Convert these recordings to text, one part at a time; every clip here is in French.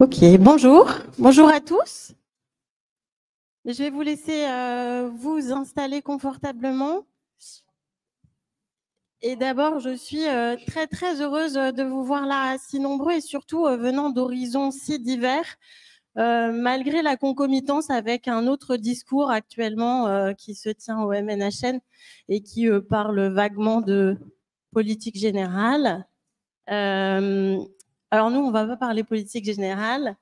Ok, bonjour. Bonjour à tous. Je vais vous laisser vous installer confortablement. Et d'abord, je suis très, très heureuse de vous voir là si nombreux et surtout venant d'horizons si divers, malgré la concomitance avec un autre discours actuellement qui se tient au MNHN et qui parle vaguement de politique générale. Alors nous, on ne va pas parler politique générale.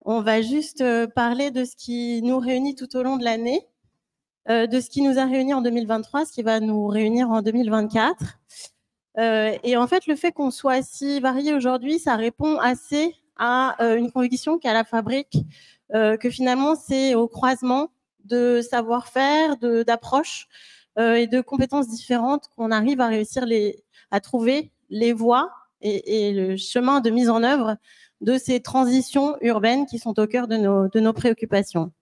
On va juste parler de ce qui nous réunit tout au long de l'année, de ce qui nous a réunis en 2023, ce qui va nous réunir en 2024. Et en fait, le fait qu'on soit si variés aujourd'hui, ça répond assez à une conviction qu'à la fabrique, que finalement, c'est au croisement de savoir-faire, d'approches et de compétences différentes qu'on arrive à réussir à trouver les voies et le chemin de mise en œuvre de ces transitions urbaines qui sont au cœur de nos préoccupations.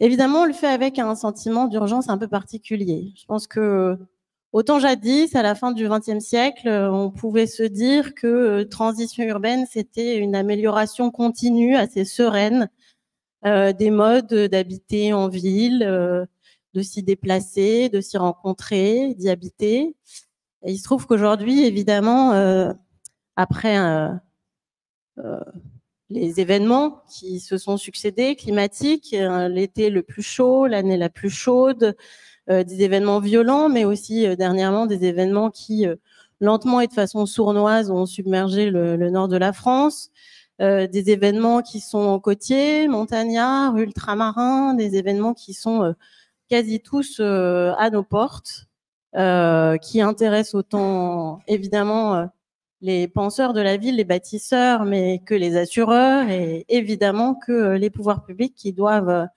Évidemment, on le fait avec un sentiment d'urgence un peu particulier. Je pense que autant jadis, à la fin du XXe siècle, on pouvait se dire que transition urbaine, c'était une amélioration continue, assez sereine, des modes d'habiter en ville, de s'y déplacer, de s'y rencontrer, d'y habiter. Et il se trouve qu'aujourd'hui, évidemment, après les événements qui se sont succédés, climatiques, l'été le plus chaud, l'année la plus chaude, des événements violents, mais aussi dernièrement des événements qui, lentement et de façon sournoise, ont submergé le nord de la France, des événements qui sont côtiers, montagnards, ultramarins, des événements qui sont quasi tous à nos portes, qui intéressent autant, évidemment, les penseurs de la ville, les bâtisseurs, mais que les assureurs et évidemment que les pouvoirs publics qui doivent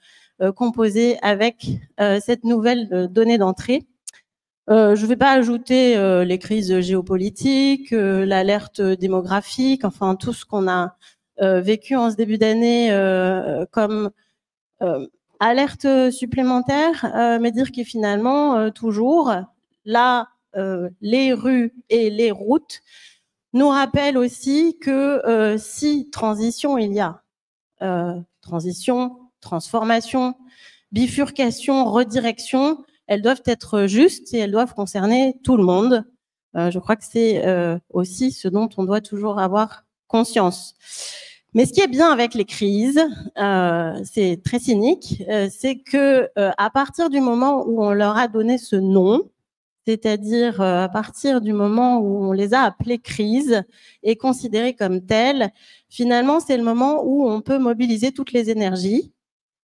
composer avec cette nouvelle donnée d'entrée. Je ne vais pas ajouter les crises géopolitiques, l'alerte démographique, enfin tout ce qu'on a vécu en ce début d'année comme alerte supplémentaire, mais dire que finalement, toujours, là, les rues et les routes nous rappellent aussi que si transition il y a, transition, transformation, bifurcation, redirection, elles doivent être justes et elles doivent concerner tout le monde. Je crois que c'est aussi ce dont on doit toujours avoir conscience. Mais ce qui est bien avec les crises, c'est très cynique, c'est que à partir du moment où on leur a donné ce nom, c'est-à-dire à partir du moment où on les a appelées crises et considérées comme telles, finalement, c'est le moment où on peut mobiliser toutes les énergies,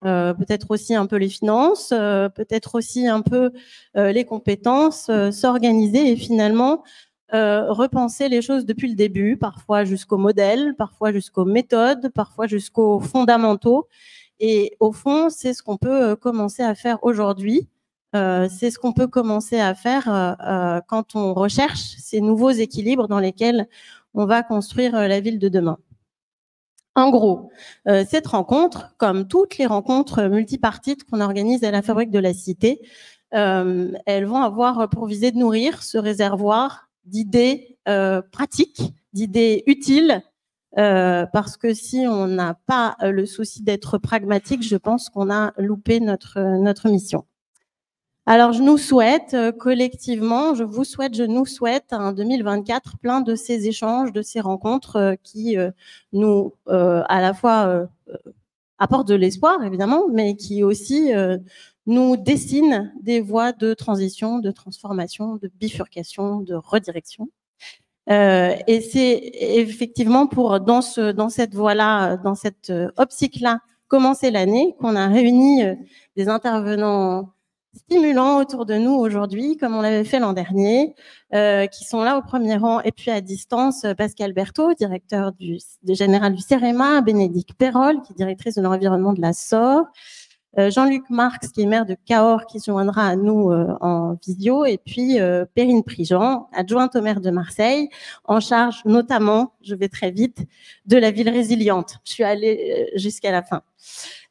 peut-être aussi un peu les finances, peut-être aussi un peu les compétences, s'organiser et finalement repenser les choses depuis le début, parfois jusqu'au modèle, parfois jusqu'aux méthodes, parfois jusqu'aux fondamentaux. Et au fond, c'est ce qu'on peut commencer à faire aujourd'hui. C'est ce qu'on peut commencer à faire quand on recherche ces nouveaux équilibres dans lesquels on va construire la ville de demain. En gros, cette rencontre, comme toutes les rencontres multipartites qu'on organise à la Fabrique de la Cité, elles vont avoir pour visée de nourrir ce réservoir d'idées pratiques, d'idées utiles, parce que si on n'a pas le souci d'être pragmatique, je pense qu'on a loupé notre mission. Alors, je nous souhaite collectivement, je nous souhaite un 2024 plein de ces échanges, de ces rencontres qui nous, à la fois, apportent de l'espoir, évidemment, mais qui aussi nous dessinent des voies de transition, de transformation, de bifurcation, de redirection. Et c'est effectivement pour, dans cette voie-là, dans cette optique-là, commencer l'année, qu'on a réuni des intervenants stimulants autour de nous aujourd'hui, comme on l'avait fait l'an dernier, qui sont là au premier rang, et puis à distance, Pascal Berthaud, directeur général du CEREMA, Bénédicte Perrol, qui est directrice de l'environnement de la SOR, Jean-Luc Marx, qui est maire de Cahors, qui se joindra à nous en visio, et puis Perrine Prigent, adjointe au maire de Marseille, en charge notamment, je vais très vite, de la ville résiliente. Je suis allée jusqu'à la fin.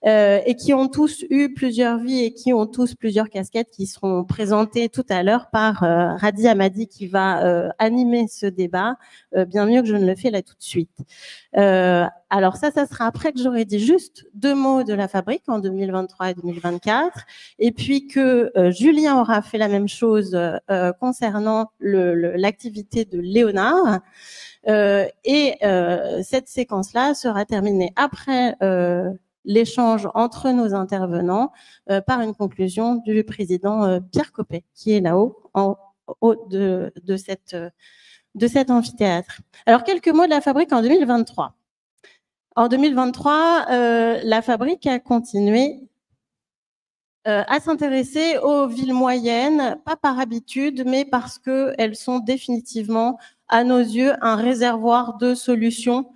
et qui ont tous eu plusieurs vies et qui ont tous plusieurs casquettes qui seront présentées tout à l'heure par Radi Hamadi qui va animer ce débat bien mieux que je ne le fais là tout de suite. Alors ça sera après que j'aurai dit juste 2 mots de la fabrique en 2023 et 2024, et puis que Julien aura fait la même chose concernant l'activité de Léonard. Cette séquence-là sera terminée après l'échange entre nos intervenants par une conclusion du président Pierre Coppet, qui est là-haut, en haut de cet amphithéâtre. Alors, quelques mots de la fabrique en 2023. En 2023, la fabrique a continué à s'intéresser aux villes moyennes, pas par habitude, mais parce qu'elles sont définitivement, à nos yeux, un réservoir de solutions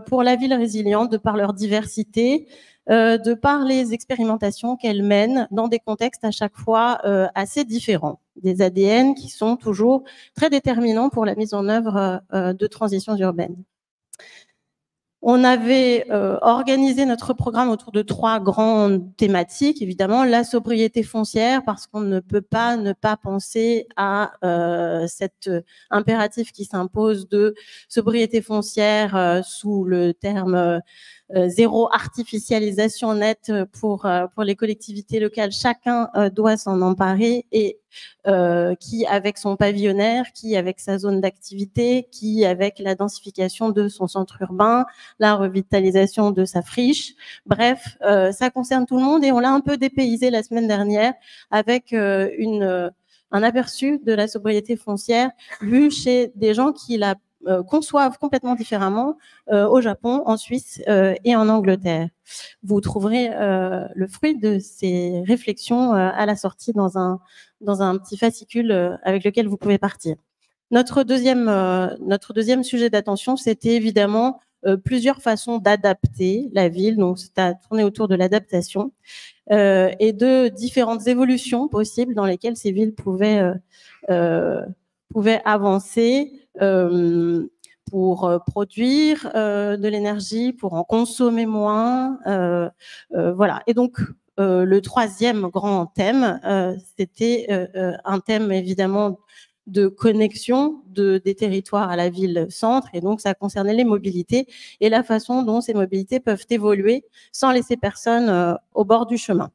pour la ville résiliente, de par leur diversité, de par les expérimentations qu'elles mènent dans des contextes à chaque fois assez différents, des ADN qui sont toujours très déterminants pour la mise en œuvre de transitions urbaines. On avait organisé notre programme autour de 3 grandes thématiques. Évidemment, la sobriété foncière, parce qu'on ne peut pas ne pas penser à cet impératif qui s'impose de sobriété foncière sous le terme zéro artificialisation nette pour les collectivités locales. Chacun doit s'en emparer et qui avec son pavillonnaire, qui avec sa zone d'activité, qui avec la densification de son centre urbain, la revitalisation de sa friche. Bref, ça concerne tout le monde et on l'a un peu dépaysé la semaine dernière avec un aperçu de la sobriété foncière vu chez des gens qui la conçoivent complètement différemment au Japon, en Suisse et en Angleterre. Vous trouverez le fruit de ces réflexions à la sortie dans un petit fascicule avec lequel vous pouvez partir. Notre deuxième sujet d'attention, c'était évidemment plusieurs façons d'adapter la ville, donc c'est à tourner autour de l'adaptation et de différentes évolutions possibles dans lesquelles ces villes pouvaient avancer pour produire de l'énergie, pour en consommer moins, voilà. Et donc le troisième grand thème, c'était un thème évidemment de connexion des territoires à la ville-centre, et donc ça concernait les mobilités et la façon dont ces mobilités peuvent évoluer sans laisser personne au bord du chemin.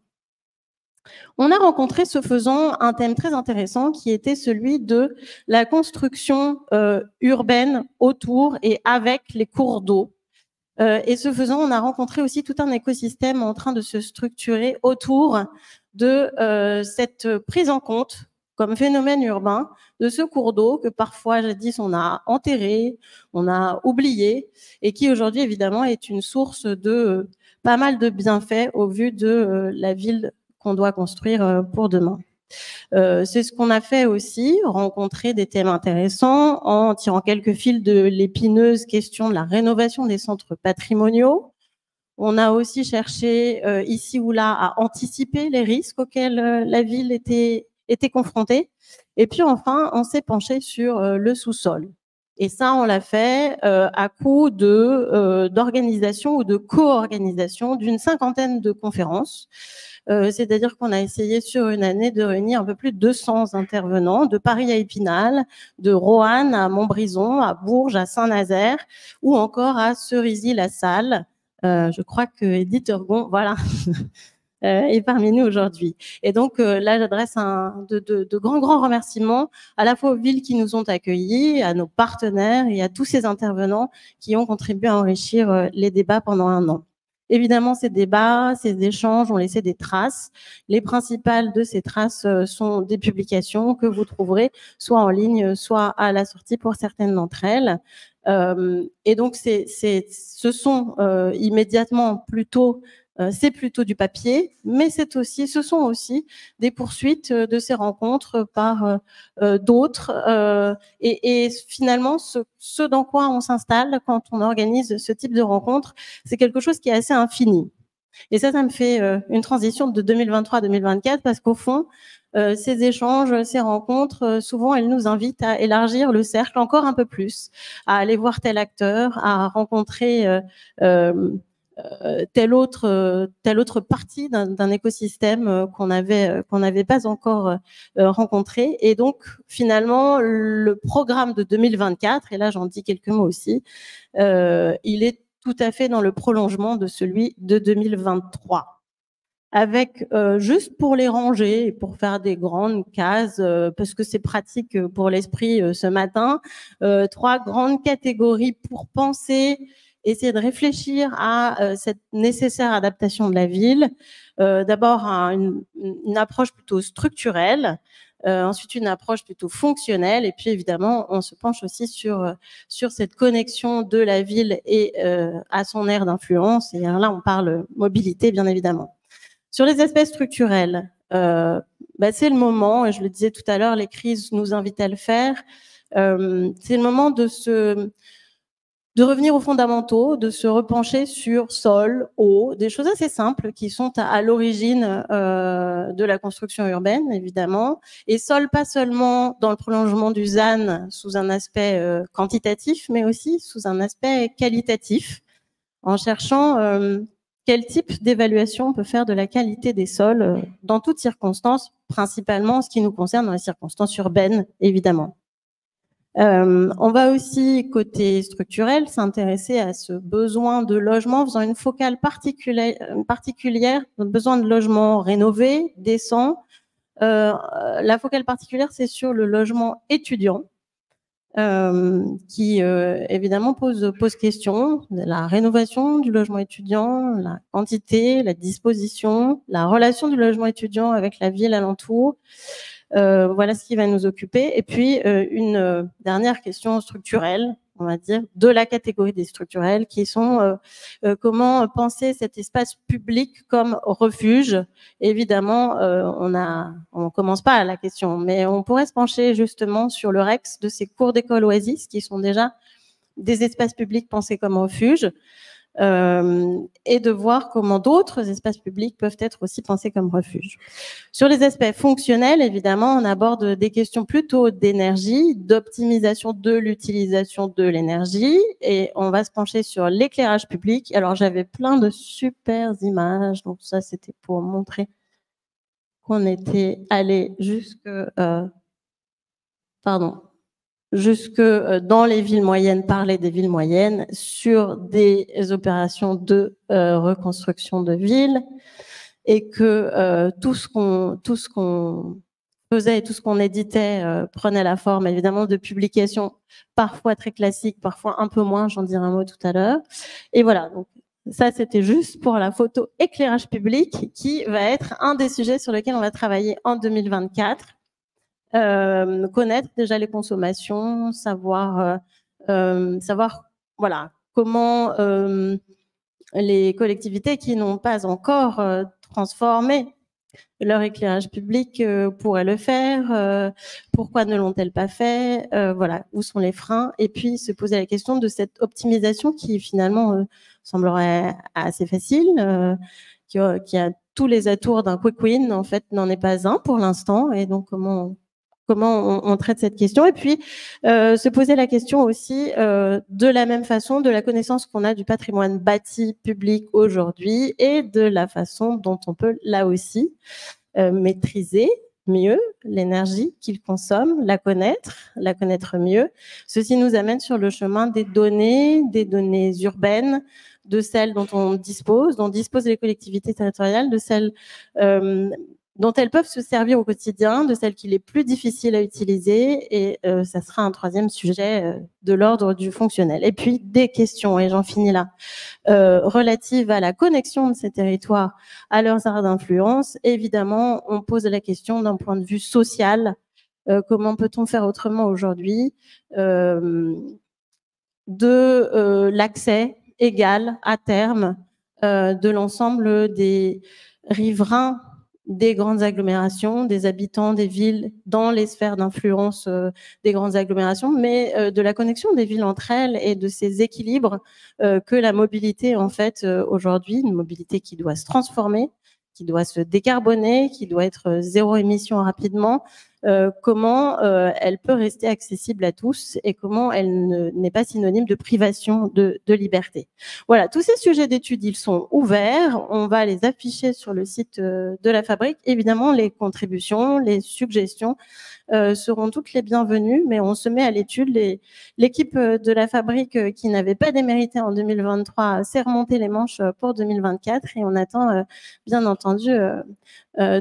On a rencontré, ce faisant, un thème très intéressant qui était celui de la construction urbaine autour et avec les cours d'eau. Et ce faisant, on a rencontré aussi tout un écosystème en train de se structurer autour de cette prise en compte comme phénomène urbain de ce cours d'eau que parfois, jadis, on a enterré, on a oublié, et qui aujourd'hui, évidemment, est une source de pas mal de bienfaits au vu de la ville qu'on doit construire pour demain. C'est ce qu'on a fait aussi, rencontrer des thèmes intéressants en tirant quelques fils de l'épineuse question de la rénovation des centres patrimoniaux. On a aussi cherché ici ou là à anticiper les risques auxquels la ville était confrontée. Et puis enfin, on s'est penché sur le sous-sol. Et ça, on l'a fait à coup d'organisation ou de co-organisation d'une 50aine de conférences. C'est-à-dire qu'on a essayé sur une année de réunir un peu plus de 200 intervenants, de Paris à Épinal, de Roanne à Montbrison, à Bourges, à Saint-Nazaire, ou encore à Cerisy-la-Salle. Je crois que Edith Ergon, voilà, est parmi nous aujourd'hui. Et donc là, j'adresse de grands remerciements à la fois aux villes qui nous ont accueillis, à nos partenaires et à tous ces intervenants qui ont contribué à enrichir les débats pendant un an. Évidemment, ces débats, ces échanges ont laissé des traces. Les principales de ces traces sont des publications que vous trouverez soit en ligne, soit à la sortie pour certaines d'entre elles. Et donc, ce sont immédiatement plutôt c'est plutôt du papier, mais ce sont aussi des poursuites de ces rencontres par d'autres. Et finalement, ce dans quoi on s'installe quand on organise ce type de rencontres, c'est quelque chose qui est assez infini. Et ça me fait une transition de 2023 à 2024 parce qu'au fond, ces échanges, ces rencontres, souvent, elles nous invitent à élargir le cercle encore un peu plus, à aller voir tel acteur, à rencontrer telle autre partie d'un écosystème qu'on n'avait pas encore rencontré. Et donc, finalement, le programme de 2024, et là j'en dis quelques mots aussi, il est tout à fait dans le prolongement de celui de 2023. Avec, juste pour les ranger et pour faire des grandes cases, parce que c'est pratique pour l'esprit ce matin, 3 grandes catégories pour penser, essayer de réfléchir à cette nécessaire adaptation de la ville. D'abord une approche plutôt structurelle, ensuite une approche plutôt fonctionnelle, et puis évidemment on se penche aussi sur cette connexion de la ville et à son aire d'influence. Et là on parle mobilité bien évidemment. Sur les aspects structurels, c'est le moment, et je le disais tout à l'heure, les crises nous invitent à le faire. C'est le moment de revenir aux fondamentaux, de se repencher sur sol, eau, des choses assez simples qui sont à l'origine de la construction urbaine, évidemment. Et sol, pas seulement dans le prolongement du ZAN sous un aspect quantitatif, mais aussi sous un aspect qualitatif, en cherchant quel type d'évaluation on peut faire de la qualité des sols dans toutes circonstances, principalement ce qui nous concerne dans les circonstances urbaines, évidemment. On va aussi, côté structurel, s'intéresser à ce besoin de logement, en faisant une focale particulière, le besoin de logement rénové, décent. La focale particulière, c'est sur le logement étudiant, qui évidemment pose question, la rénovation du logement étudiant, la quantité, la disposition, la relation du logement étudiant avec la ville alentour. Voilà ce qui va nous occuper. Et puis une dernière question structurelle, on va dire, de la catégorie des structurels, qui sont comment penser cet espace public comme refuge. Évidemment, on commence pas à la question, mais on pourrait se pencher justement sur le REX de ces cours d'école oasis, qui sont déjà des espaces publics pensés comme refuge, et de voir comment d'autres espaces publics peuvent être aussi pensés comme refuge. Sur les aspects fonctionnels, évidemment, on aborde des questions plutôt d'énergie, d'optimisation de l'utilisation de l'énergie, et on va se pencher sur l'éclairage public. Alors, j'avais plein de super images, donc ça, c'était pour montrer qu'on était allé jusque dans les villes moyennes, parler des villes moyennes, sur des opérations de reconstruction de villes, et que tout ce qu'on faisait et tout ce qu'on éditait prenait la forme évidemment de publications parfois très classiques, parfois un peu moins, j'en dirai un mot tout à l'heure. Et voilà, donc ça c'était juste pour la photo éclairage public, qui va être un des sujets sur lesquels on va travailler en 2024. Connaître déjà les consommations, savoir voilà comment les collectivités qui n'ont pas encore transformé leur éclairage public pourraient le faire, pourquoi ne l'ont-elles pas fait, voilà, où sont les freins, et puis se poser la question de cette optimisation qui finalement semblerait assez facile, qui a tous les atours d'un quick win, en fait n'en est pas un pour l'instant, et donc comment on traite cette question. Et puis se poser la question aussi de la même façon de la connaissance qu'on a du patrimoine bâti public aujourd'hui, et de la façon dont on peut là aussi maîtriser mieux l'énergie qu'il consomme, la connaître mieux. Ceci nous amène sur le chemin des données urbaines, de celles dont disposent les collectivités territoriales, de celles dont elles peuvent se servir au quotidien, de celles qu'il est plus difficile à utiliser, et ça sera un troisième sujet de l'ordre du fonctionnel. Et puis des questions, et j'en finis là, relatives à la connexion de ces territoires à leurs aires d'influence. Évidemment, on pose la question d'un point de vue social, comment peut-on faire autrement aujourd'hui de l'accès égal à terme de l'ensemble des riverains des grandes agglomérations, des habitants des villes dans les sphères d'influence des grandes agglomérations, mais de la connexion des villes entre elles et de ces équilibres que la mobilité, en fait, aujourd'hui, une mobilité qui doit se transformer, qui doit se décarboner, qui doit être zéro émission rapidement, comment elle peut rester accessible à tous et comment elle n'est pas synonyme de privation de liberté. Voilà, tous ces sujets d'études, ils sont ouverts. On va les afficher sur le site de la Fabrique. Évidemment, les contributions, les suggestions seront toutes les bienvenues, mais on se met à l'étude. L'équipe de la Fabrique qui n'avait pas démérité en 2023 s'est remontée les manches pour 2024 et on attend bien entendu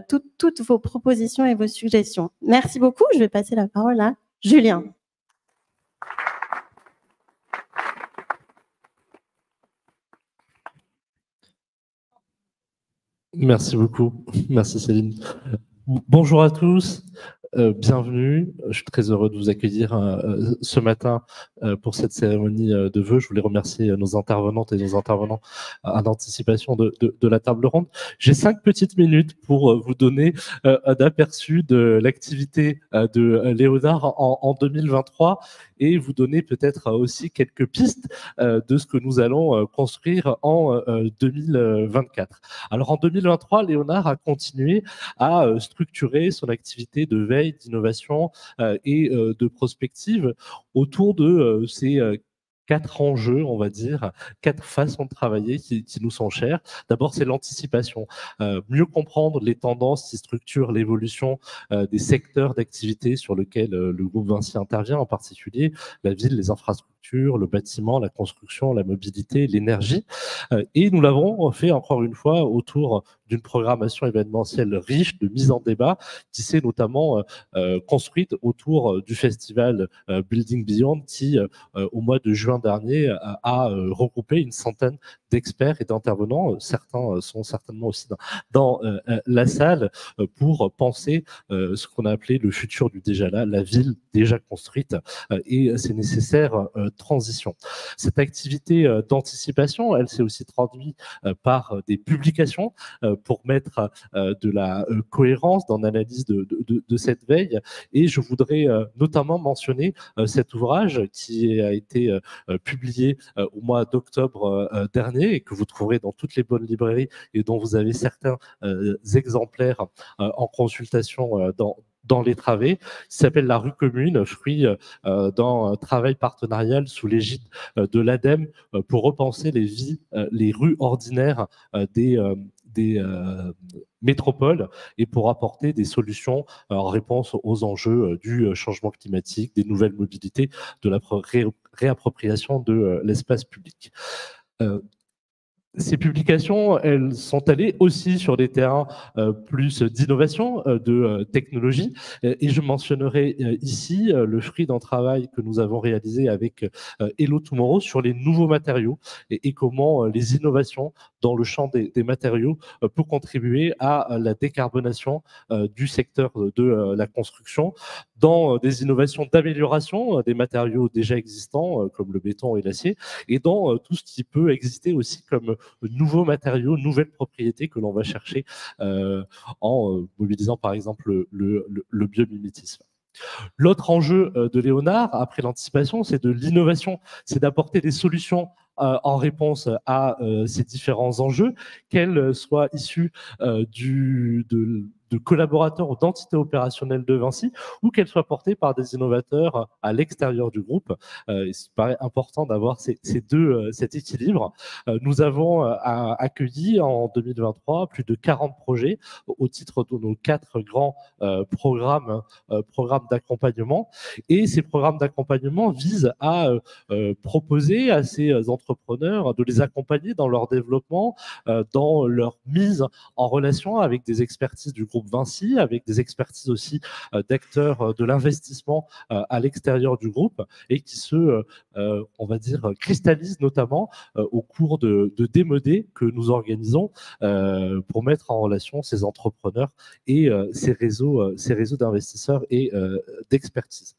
toutes vos propositions et vos suggestions. Merci beaucoup. Je vais passer la parole à Julien. Merci beaucoup. Merci Céline. Bonjour à tous. Bienvenue. Je suis très heureux de vous accueillir ce matin pour cette cérémonie de vœux. Je voulais remercier nos intervenantes et nos intervenants en anticipation de la table ronde. J'ai 5 petites minutes pour vous donner un aperçu de l'activité de Léonard en 2023 et vous donner peut-être aussi quelques pistes de ce que nous allons construire en 2024. Alors en 2023, Léonard a continué à structurer son activité de veille, d'innovation et de prospective autour de ces 4 enjeux, on va dire, 4 façons de travailler qui nous sont chères. D'abord, c'est l'anticipation. Mieux comprendre les tendances qui structurent l'évolution des secteurs d'activité sur lesquels le groupe Vinci intervient, en particulier la ville, les infrastructures, le bâtiment, la construction, la mobilité, l'énergie. Et nous l'avons fait encore une fois autour d'une programmation événementielle riche de mise en débat qui s'est notamment construite autour du festival Building Beyond qui, au mois de juin dernier, a regroupé une centaine d'experts et d'intervenants. Certains sont certainement aussi dans la salle pour penser ce qu'on a appelé le futur du déjà là, la ville déjà construite et ses nécessaires transitions. Cette activité d'anticipation, elle s'est aussi traduite par des publications pour mettre de la cohérence dans l'analyse de cette veille. Et je voudrais notamment mentionner cet ouvrage qui a été publié au mois d'octobre dernier et que vous trouverez dans toutes les bonnes librairies et dont vous avez certains exemplaires en consultation dans les travées, qui s'appelle La rue commune, fruit d'un travail partenarial sous l'égide de l'ADEME pour repenser les vies, les rues ordinaires des métropoles et pour apporter des solutions en réponse aux enjeux du changement climatique, des nouvelles mobilités, de la réappropriation de l'espace public. Ces publications, elles sont allées aussi sur des terrains plus d'innovation, de technologie. Et je mentionnerai ici le fruit d'un travail que nous avons réalisé avec Hello Tomorrow sur les nouveaux matériaux et comment les innovations dans le champ des matériaux peut contribuer à la décarbonation du secteur de la construction dans des innovations d'amélioration des matériaux déjà existants comme le béton et l'acier et dans tout ce qui peut exister aussi comme nouveaux matériaux, nouvelles propriétés que l'on va chercher en mobilisant par exemple le biomimétisme. L'autre enjeu de Léonard, après l'anticipation, c'est de l'innovation, c'est d'apporter des solutions en réponse à ces différents enjeux, qu'elles soient issues de collaborateurs ou d'entités opérationnelles de Vinci, ou qu'elles soient portées par des innovateurs à l'extérieur du groupe. Il me paraît important d'avoir cet équilibre. Nous avons accueilli en 2023 plus de 40 projets au titre de nos 4 grands programmes d'accompagnement. Et ces programmes d'accompagnement visent à proposer à ces entrepreneurs de les accompagner dans leur développement, dans leur mise en relation avec des expertises du groupe Vinci, avec des expertises aussi d'acteurs de l'investissement à l'extérieur du groupe et qui se, on va dire, cristallisent notamment au cours de démodés que nous organisons pour mettre en relation ces entrepreneurs et ces réseaux d'investisseurs et d'expertise.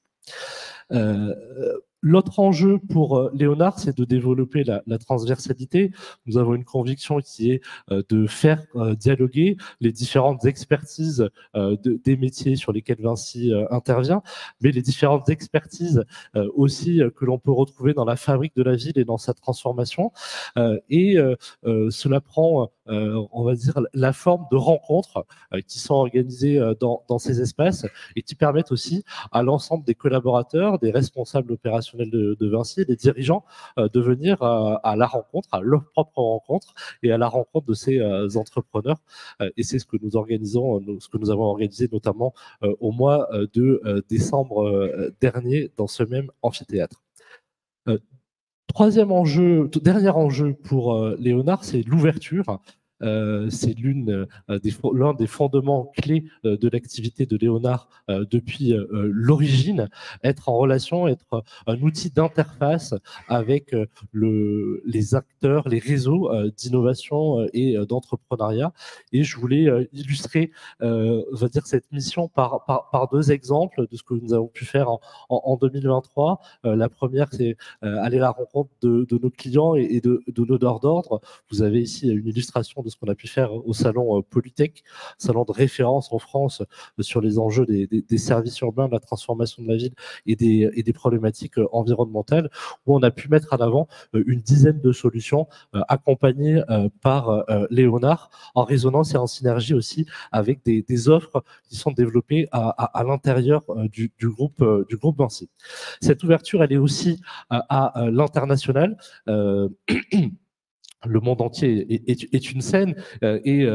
L'autre enjeu pour Léonard, c'est de développer la transversalité. Nous avons une conviction qui est de faire dialoguer les différentes expertises des métiers sur lesquels Vinci intervient, mais les différentes expertises aussi que l'on peut retrouver dans la fabrique de la ville et dans sa transformation. Cela prend, on va dire, la forme de rencontres qui sont organisées dans ces espaces et qui permettent aussi à l'ensemble des collaborateurs, des responsables opérationnels de Vinci, des dirigeants, de venir à la rencontre, à leur propre rencontre et à la rencontre de ces entrepreneurs. Et c'est ce que nous organisons, ce que nous avons organisé notamment au mois de décembre dernier dans ce même amphithéâtre. Troisième enjeu, dernier enjeu pour Léonard, c'est l'ouverture. C'est l'un des fondements clés de l'activité de Léonard depuis l'origine, être en relation, être un outil d'interface avec les acteurs, les réseaux d'innovation et d'entrepreneuriat. Et je voulais illustrer on va dire, cette mission par deux exemples de ce que nous avons pu faire en 2023. La première, c'est aller à la rencontre de nos clients et de nos donneurs d'ordre. Vous avez ici une illustration de ce qu'on a pu faire au salon Polytech, salon de référence en France sur les enjeux des services urbains, de la transformation de la ville et des problématiques environnementales, où on a pu mettre en avant une dizaine de solutions accompagnées par Léonard, en résonance et en synergie aussi avec des offres qui sont développées à l'intérieur du groupe Vinci. Cette ouverture, elle est aussi à l'international. Le monde entier est une scène et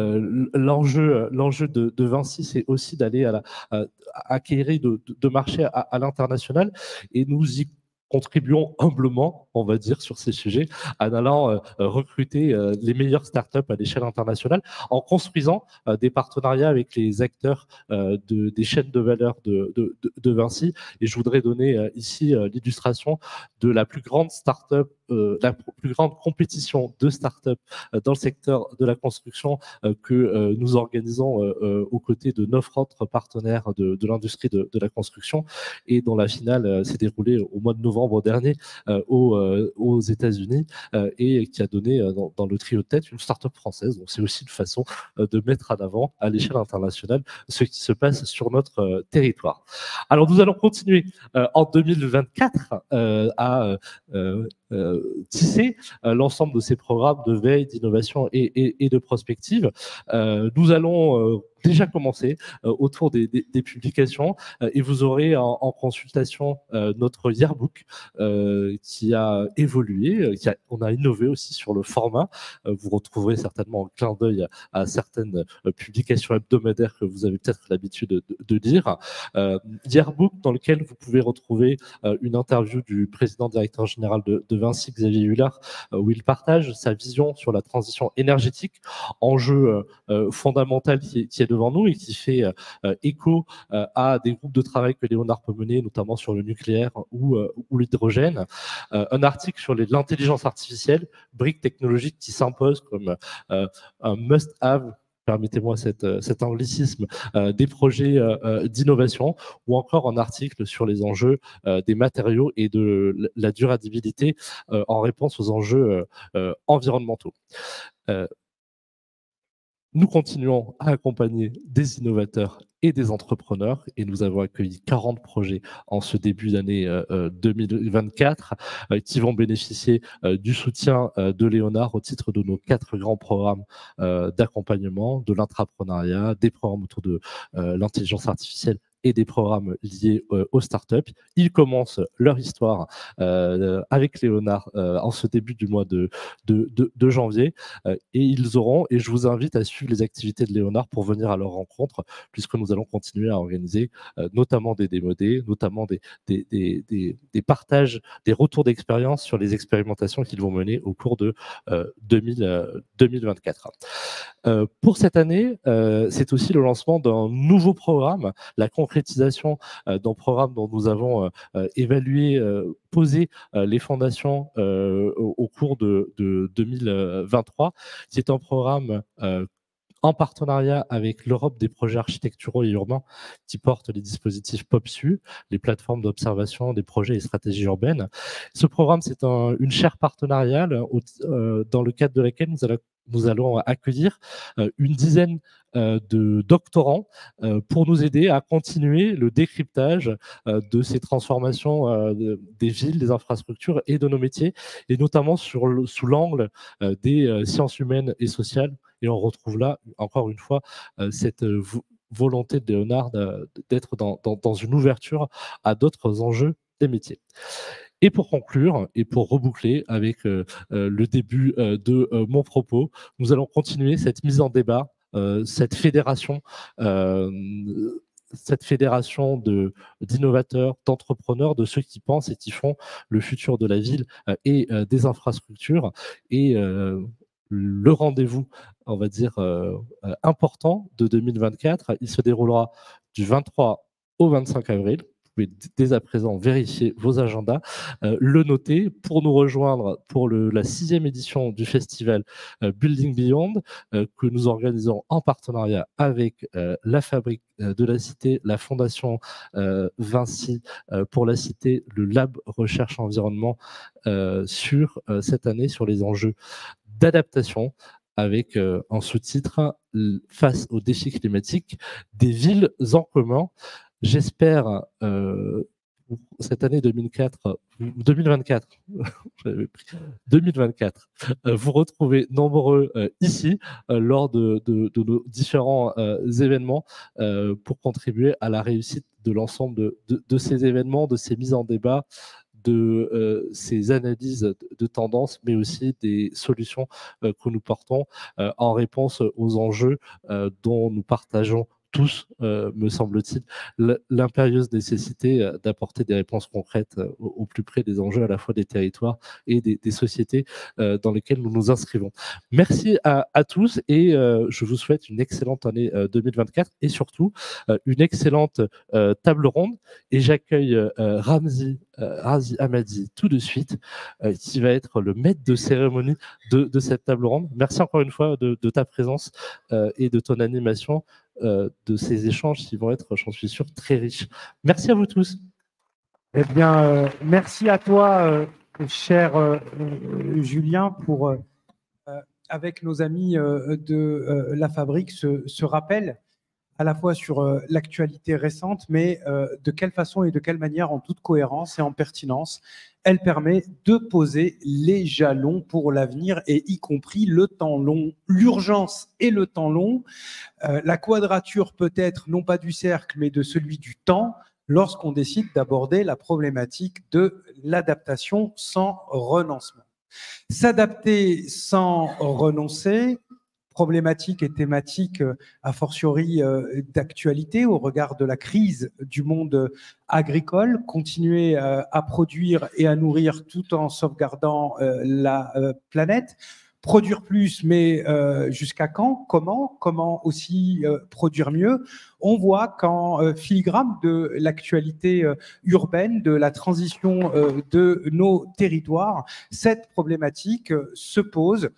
l'enjeu de Vinci, c'est aussi d'aller acquérir de marchés à l'international, et nous y contribuons humblement, on va dire, sur ces sujets, en allant recruter les meilleures startups à l'échelle internationale, en construisant des partenariats avec les acteurs des chaînes de valeur de Vinci. Et je voudrais donner ici l'illustration de la plus grande startup, la plus grande compétition de startups dans le secteur de la construction que nous organisons aux côtés de 9 autres partenaires de l'industrie de la construction, et dont la finale s'est déroulée au mois de novembre dernier aux États-Unis, et qui a donné dans le trio de tête une startup française. Donc c'est aussi une façon de mettre en avant à l'échelle internationale ce qui se passe sur notre territoire. Alors nous allons continuer en 2024 à tisser l'ensemble de ces programmes de veille, d'innovation et de prospective. Nous allons déjà commencer autour des publications, et vous aurez en consultation notre yearbook qui a évolué, on a innové aussi sur le format. Vous retrouverez certainement un clin d'œil à certaines publications hebdomadaires que vous avez peut-être l'habitude de lire. Yearbook dans lequel vous pouvez retrouver une interview du président directeur général de Vinci, Xavier Huillard, où il partage sa vision sur la transition énergétique, enjeu fondamental qui est devant nous et qui fait écho à des groupes de travail que Léonard peut mener, notamment sur le nucléaire ou l'hydrogène. Un article sur l'intelligence artificielle, brique technologique qui s'impose comme un must-have, permettez-moi cet anglicisme, des projets d'innovation, ou encore un article sur les enjeux des matériaux et de la durabilité en réponse aux enjeux environnementaux. Nous continuons à accompagner des innovateurs et des entrepreneurs, et nous avons accueilli 40 projets en ce début d'année 2024 qui vont bénéficier du soutien de Léonard au titre de nos 4 grands programmes d'accompagnement, de l'intrapreneuriat, des programmes autour de l'intelligence artificielle et des programmes liés aux startups. Ils commencent leur histoire avec Léonard en ce début du mois de janvier, et ils auront, et je vous invite à suivre les activités de Léonard pour venir à leur rencontre, puisque nous allons continuer à organiser notamment des démodés, notamment des partages, des retours d'expérience sur les expérimentations qu'ils vont mener au cours de 2024. Pour cette année, c'est aussi le lancement d'un nouveau programme, la concrétisation d'un programme dont nous avons évalué, posé les fondations au cours de 2023. C'est un programme en partenariat avec l'Europe des projets architecturaux et urbains qui porte les dispositifs POPSU, les plateformes d'observation des projets et stratégies urbaines. Ce programme, c'est une chaire partenariale dans le cadre de laquelle nous allons accueillir une dizaine de doctorants pour nous aider à continuer le décryptage de ces transformations des villes, des infrastructures et de nos métiers, et notamment sous l'angle des sciences humaines et sociales. Et on retrouve là, encore une fois, cette volonté de Léonard d'être dans une ouverture à d'autres enjeux des métiers. Et pour conclure, et pour reboucler avec le début de mon propos, nous allons continuer cette mise en débat, cette fédération d'innovateurs, d'entrepreneurs, de ceux qui pensent et qui font le futur de la ville et des infrastructures. Et le rendez-vous, on va dire, important de 2024, il se déroulera du 23 au 25 avril. Vous pouvez dès à présent vérifier vos agendas, le noter pour nous rejoindre pour la 6e édition du festival Building Beyond que nous organisons en partenariat avec la Fabrique de la Cité, la Fondation Vinci pour la Cité, le Lab Recherche Environnement sur cette année sur les enjeux d'adaptation avec en sous-titre « Face aux défis climatiques, des villes en commun ». J'espère cette année 2024, vous retrouvez nombreux ici lors de nos différents événements pour contribuer à la réussite de l'ensemble de ces événements, de ces mises en débat, de ces analyses de tendances, mais aussi des solutions que nous portons en réponse aux enjeux dont nous partageons tous, me semble-t-il, l'impérieuse nécessité d'apporter des réponses concrètes au plus près des enjeux à la fois des territoires et des sociétés dans lesquelles nous nous inscrivons. Merci à tous et je vous souhaite une excellente année 2024 et surtout une excellente table ronde. Et j'accueille Razi Hamadi tout de suite, qui va être le maître de cérémonie de cette table ronde. Merci encore une fois de ta présence et de ton animation de ces échanges qui vont être, j'en suis sûr, très riches. Merci à vous tous. Eh bien, merci à toi, cher Julien, pour, avec nos amis de la Fabrique, ce rappel à la fois sur l'actualité récente, mais de quelle façon et de quelle manière, en toute cohérence et en pertinence, elle permet de poser les jalons pour l'avenir, et y compris le temps long, l'urgence et le temps long, la quadrature peut-être non pas du cercle, mais de celui du temps, lorsqu'on décide d'aborder la problématique de l'adaptation sans renoncement. S'adapter sans renoncer, problématique et thématique a fortiori d'actualité au regard de la crise du monde agricole, continuer à produire et à nourrir tout en sauvegardant la planète. Produire plus, mais jusqu'à quand? Comment aussi produire mieux? On voit qu'en filigrane de l'actualité urbaine, de la transition de nos territoires, cette problématique s'oppose,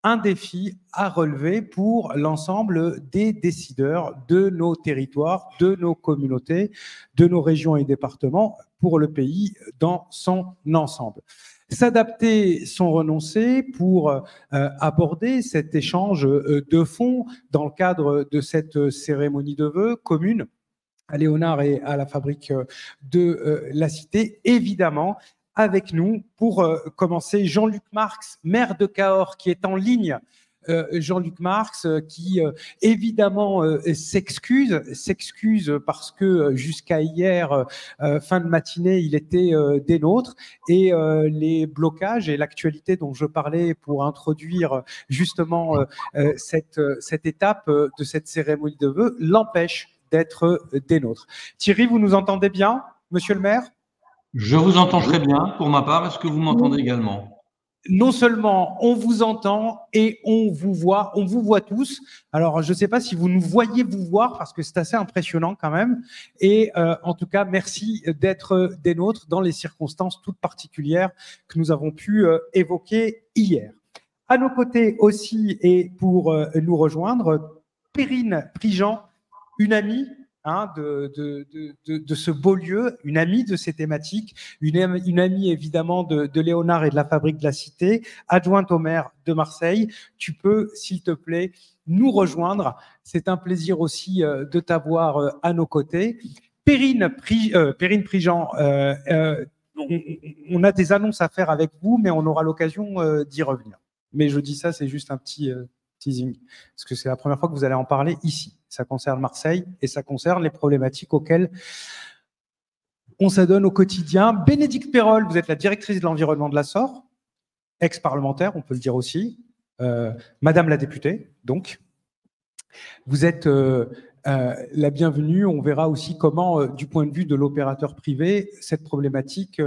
un défi à relever pour l'ensemble des décideurs de nos territoires, de nos communautés, de nos régions et départements, pour le pays dans son ensemble. S'adapter sans renoncer pour aborder cet échange de fond dans le cadre de cette cérémonie de vœux commune à Léonard et à la Fabrique de la Cité, évidemment. Avec nous, pour commencer, Jean-Luc Marx, maire de Cahors, qui est en ligne. Jean-Luc Marx, qui évidemment s'excuse parce que jusqu'à hier, fin de matinée, il était des nôtres, et les blocages et l'actualité dont je parlais pour introduire justement cette étape de cette cérémonie de vœux l'empêchent d'être des nôtres. Thierry, vous nous entendez bien, monsieur le maire ? Je vous entends très bien, pour ma part. Est-ce que vous m'entendez également? Non seulement on vous entend et on vous voit tous. Alors, je ne sais pas si vous nous voyez vous voir, parce que c'est assez impressionnant quand même. Et en tout cas, merci d'être des nôtres dans les circonstances toutes particulières que nous avons pu évoquer hier. À nos côtés aussi, et pour nous rejoindre, Perrine Prigent, une amie de ce beau lieu, une amie de ces thématiques, une amie évidemment de Léonard et de la Fabrique de la Cité, adjointe au maire de Marseille. Tu peux, s'il te plaît, nous rejoindre. C'est un plaisir aussi de t'avoir à nos côtés. Perrine Prigent, on a des annonces à faire avec vous, mais on aura l'occasion d'y revenir. Mais je dis ça, c'est juste un petit teasing, parce que c'est la première fois que vous allez en parler ici. Ça concerne Marseille et ça concerne les problématiques auxquelles on s'adonne au quotidien. Bénédicte Perrol, vous êtes la directrice de l'environnement de la SOR, ex-parlementaire, on peut le dire aussi, Madame la députée, donc. Vous êtes la bienvenue. On verra aussi comment, du point de vue de l'opérateur privé, cette problématique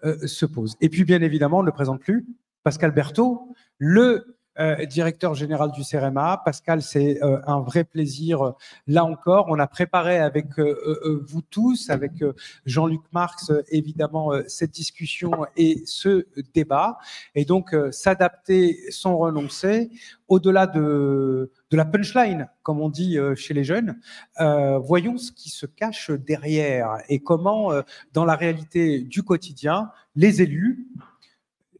se pose. Et puis, bien évidemment, on ne le présente plus, Pascal Berthaud, le directeur général du CEREMA. Pascal, c'est un vrai plaisir. Là encore, on a préparé avec vous tous, avec Jean-Luc Marx, évidemment, cette discussion et ce débat. Et donc, s'adapter sans renoncer, au-delà de la punchline, comme on dit chez les jeunes, voyons ce qui se cache derrière et comment, dans la réalité du quotidien, les élus,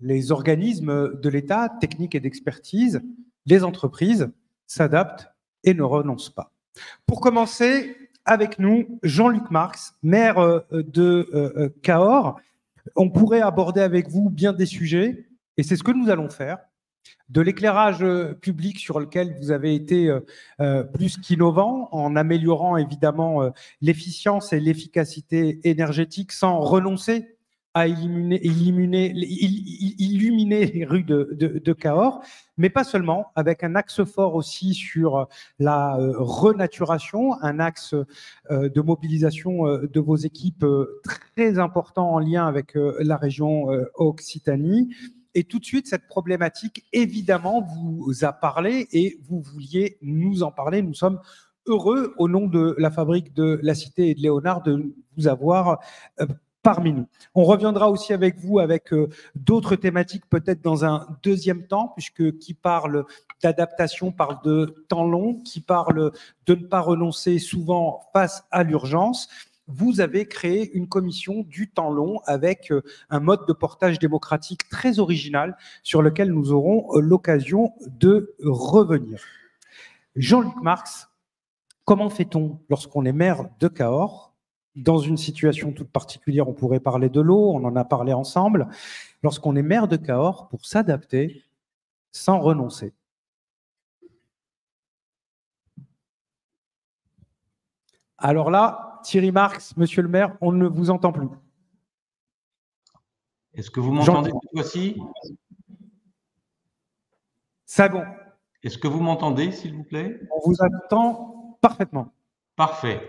les organismes de l'État, techniques et d'expertise, les entreprises s'adaptent et ne renoncent pas. Pour commencer, avec nous, Jean-Luc Marx, maire de Cahors. On pourrait aborder avec vous bien des sujets, et c'est ce que nous allons faire. De l'éclairage public sur lequel vous avez été plus qu'innovant, en améliorant évidemment l'efficience et l'efficacité énergétique sans renoncer à illuminer les rues de Cahors, mais pas seulement, avec un axe fort aussi sur la renaturation, un axe de mobilisation de vos équipes très important en lien avec la région Occitanie. Et tout de suite, cette problématique, évidemment, vous a parlé et vous vouliez nous en parler. Nous sommes heureux, au nom de la Fabrique de la Cité et de Léonard, de vous avoir parmi nous. On reviendra aussi avec vous avec d'autres thématiques peut-être dans un deuxième temps, puisque qui parle d'adaptation parle de temps long, qui parle de ne pas renoncer souvent face à l'urgence. Vous avez créé une commission du temps long avec un mode de portage démocratique très original sur lequel nous aurons l'occasion de revenir. Jean-Luc Marx, comment fait-on lorsqu'on est maire de Cahors? Dans une situation toute particulière, on pourrait parler de l'eau, on en a parlé ensemble. Lorsqu'on est maire de Cahors, pour s'adapter sans renoncer. Alors là, Thierry Marx, monsieur le maire, on ne vous entend plus. Est-ce que vous m'entendez cette fois-ci? C'est bon. Est-ce que vous m'entendez, s'il vous plaît? On vous entend parfaitement. Parfait.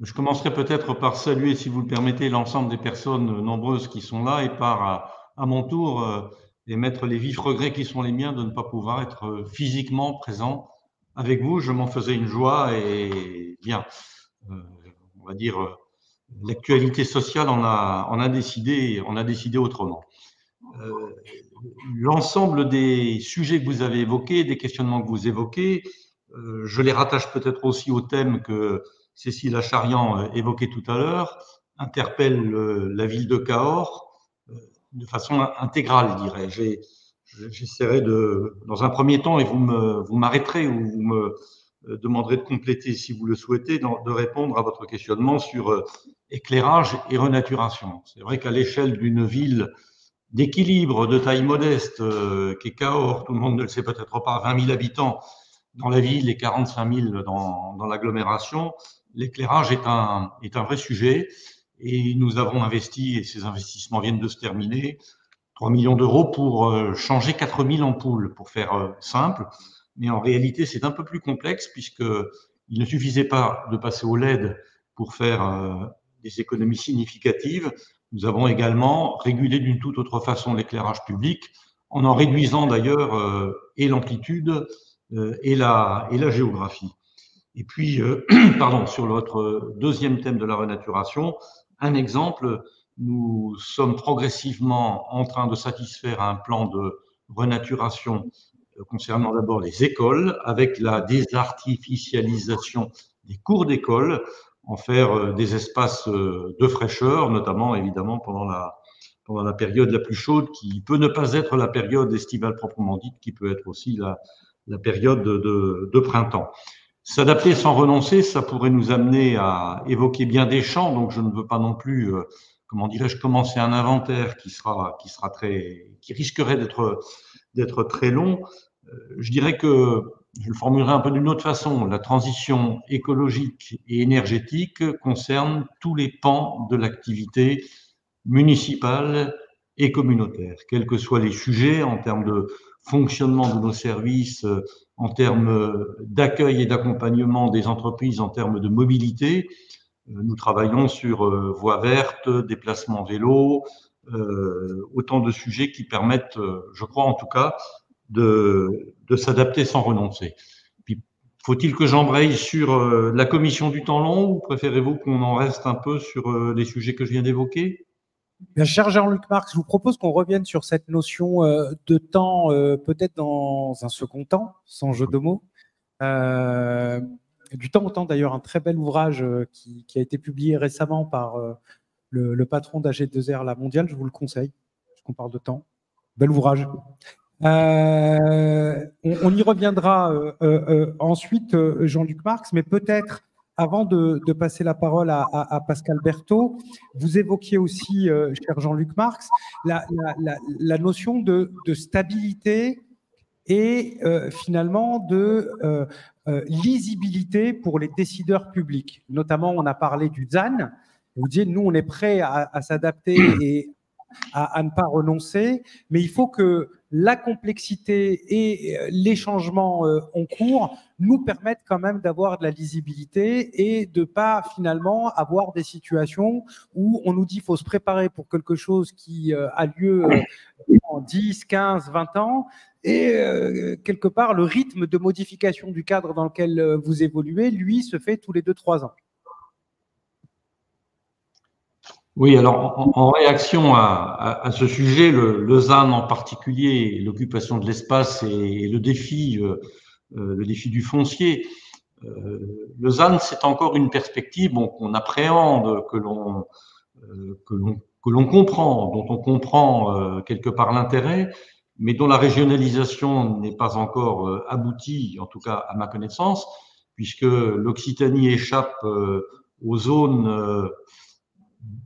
Je commencerai peut-être par saluer, si vous le permettez, l'ensemble des personnes nombreuses qui sont là et par, à mon tour, émettre les vifs regrets qui sont les miens de ne pas pouvoir être physiquement présent avec vous. Je m'en faisais une joie et bien, on va dire, l'actualité sociale en a décidé autrement. L'ensemble des sujets que vous avez évoqués, des questionnements que vous évoquez, je les rattache peut-être aussi au thème que Cécile Acharian évoquait tout à l'heure, interpelle la ville de Cahors de façon intégrale, dirais-je. J'essaierai dans un premier temps, et vous m'arrêterez ou vous me demanderez de compléter si vous le souhaitez, de répondre à votre questionnement sur éclairage et renaturation. C'est vrai qu'à l'échelle d'une ville d'équilibre, de taille modeste, qu'est Cahors, tout le monde ne le sait peut-être pas, 20 000 habitants dans la ville et 45 000 dans l'agglomération, l'éclairage est un vrai sujet et nous avons investi, et ces investissements viennent de se terminer, 3 millions d'euros pour changer 4 000 ampoules, pour faire simple. Mais en réalité, c'est un peu plus complexe puisqu'il ne suffisait pas de passer au LED pour faire des économies significatives. Nous avons également régulé d'une toute autre façon l'éclairage public, en réduisant d'ailleurs et l'amplitude et la géographie. Et puis, sur notre deuxième thème de la renaturation, un exemple, nous sommes progressivement en train de satisfaire un plan de renaturation concernant d'abord les écoles, avec la désartificialisation des cours d'école, en faire des espaces de fraîcheur, notamment évidemment pendant la période la plus chaude, qui peut ne pas être la période estivale proprement dite, qui peut être aussi la période de printemps. S'adapter sans renoncer, ça pourrait nous amener à évoquer bien des champs, donc je ne veux pas non plus, comment dirais-je, commencer un inventaire qui risquerait d'être très long. Je dirais que, je le formulerai un peu d'une autre façon, la transition écologique et énergétique concerne tous les pans de l'activité municipale et communautaire, quels que soient les sujets en termes de fonctionnement de nos services, en termes d'accueil et d'accompagnement des entreprises, en termes de mobilité. Nous travaillons sur voies vertes, déplacements vélo, autant de sujets qui permettent, je crois en tout cas, de s'adapter sans renoncer. Puis, faut-il que j'embraye sur la commission du temps long ou préférez-vous qu'on en reste un peu sur les sujets que je viens d'évoquer ? Bien, cher Jean-Luc Marx, je vous propose qu'on revienne sur cette notion de temps, peut-être dans un second temps, sans jeu de mots. Du temps au temps, d'ailleurs, un très bel ouvrage qui a été publié récemment par le patron d'AG2R, La Mondiale, je vous le conseille, puisqu'on parle de temps. Bel ouvrage. On y reviendra ensuite, Jean-Luc Marx, mais peut-être avant de passer la parole à Pascal Berthaud, vous évoquiez aussi, cher Jean-Luc Marx, la notion de stabilité et finalement de lisibilité pour les décideurs publics. Notamment, on a parlé du ZAN. Vous disiez, nous, on est prêts à s'adapter et à ne pas renoncer, mais il faut que la complexité et les changements en cours nous permettent quand même d'avoir de la lisibilité et de ne pas finalement avoir des situations où on nous dit qu'il faut se préparer pour quelque chose qui a lieu en 10, 15, 20 ans et quelque part le rythme de modification du cadre dans lequel vous évoluez, lui, se fait tous les 2-3 ans. Oui, alors en réaction à ce sujet, le ZAN en particulier, l'occupation de l'espace et le défi du foncier, le ZAN, c'est encore une perspective qu'on appréhende, que l'on comprend, dont on comprend quelque part l'intérêt, mais dont la régionalisation n'est pas encore aboutie, en tout cas à ma connaissance, puisque l'Occitanie échappe aux zones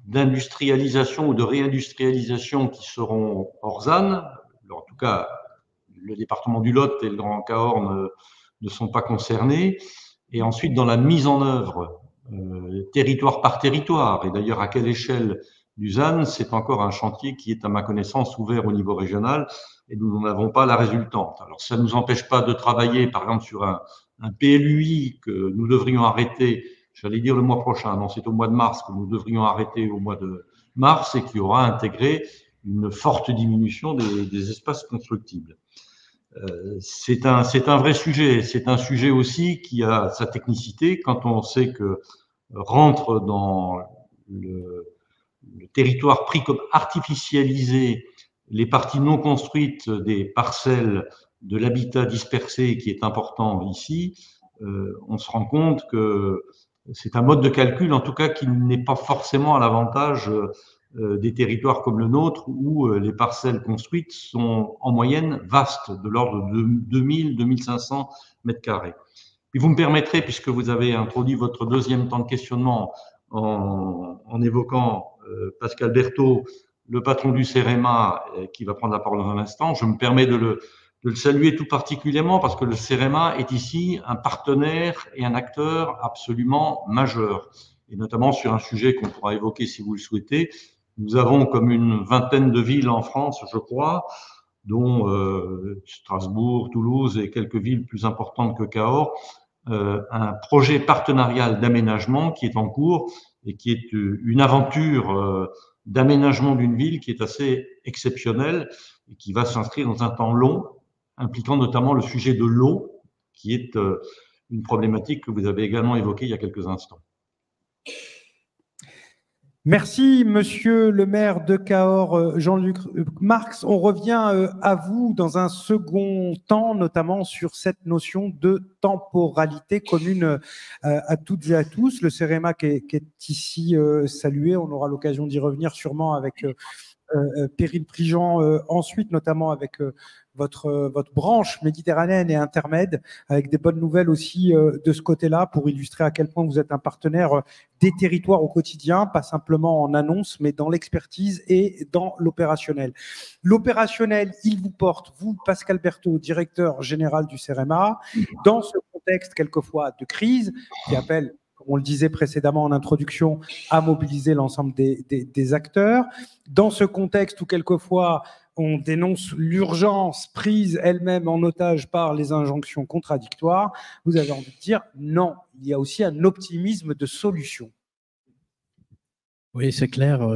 d'industrialisation ou de réindustrialisation qui seront hors ZAN. En tout cas, le département du Lot et le Grand Cahors ne sont pas concernés. Et ensuite, dans la mise en œuvre, territoire par territoire, et d'ailleurs à quelle échelle du ZAN, c'est encore un chantier qui est à ma connaissance ouvert au niveau régional et nous n'avons pas la résultante. Alors ça ne nous empêche pas de travailler par exemple sur un PLUI que nous devrions arrêter, j'allais dire le mois prochain, non, c'est au mois de mars que nous devrions arrêter au mois de mars et qui aura intégré une forte diminution des espaces constructibles. C'est un vrai sujet. C'est un sujet aussi qui a sa technicité quand on sait que rentre dans le territoire pris comme artificialisé les parties non construites des parcelles de l'habitat dispersé qui est important ici. On se rend compte que c'est un mode de calcul, en tout cas, qui n'est pas forcément à l'avantage des territoires comme le nôtre, où les parcelles construites sont en moyenne vastes, de l'ordre de 2000-2500 mètres carrés. Puis vous me permettrez, puisque vous avez introduit votre deuxième temps de questionnement en évoquant Pascal Berthaud, le patron du CEREMA, qui va prendre la parole dans un instant, je me permets de le saluer tout particulièrement parce que le CEREMA est ici un partenaire et un acteur absolument majeur, et notamment sur un sujet qu'on pourra évoquer si vous le souhaitez. Nous avons comme une vingtaine de villes en France, je crois, dont Strasbourg, Toulouse et quelques villes plus importantes que Cahors, un projet partenarial d'aménagement qui est en cours et qui est une aventure d'aménagement d'une ville qui est assez exceptionnelle et qui va s'inscrire dans un temps long, impliquant notamment le sujet de l'eau, qui est une problématique que vous avez également évoquée il y a quelques instants. Merci, monsieur le maire de Cahors, Jean-Luc Marx. On revient à vous dans un second temps, notamment sur cette notion de temporalité commune à toutes et à tous. Le CEREMA qui est ici salué, on aura l'occasion d'y revenir sûrement avec Perrine Prigent, ensuite notamment avec votre branche méditerranéenne et intermède, avec des bonnes nouvelles aussi de ce côté-là, pour illustrer à quel point vous êtes un partenaire des territoires au quotidien, pas simplement en annonce, mais dans l'expertise et dans l'opérationnel. L'opérationnel, il vous porte, vous, Pascal Berthaud, directeur général du CEREMA, dans ce contexte quelquefois de crise qui appelle, comme on le disait précédemment en introduction, à mobiliser l'ensemble des acteurs. Dans ce contexte où quelquefois on dénonce l'urgence prise elle-même en otage par les injonctions contradictoires, vous avez envie de dire non, il y a aussi un optimisme de solution. Oui, c'est clair.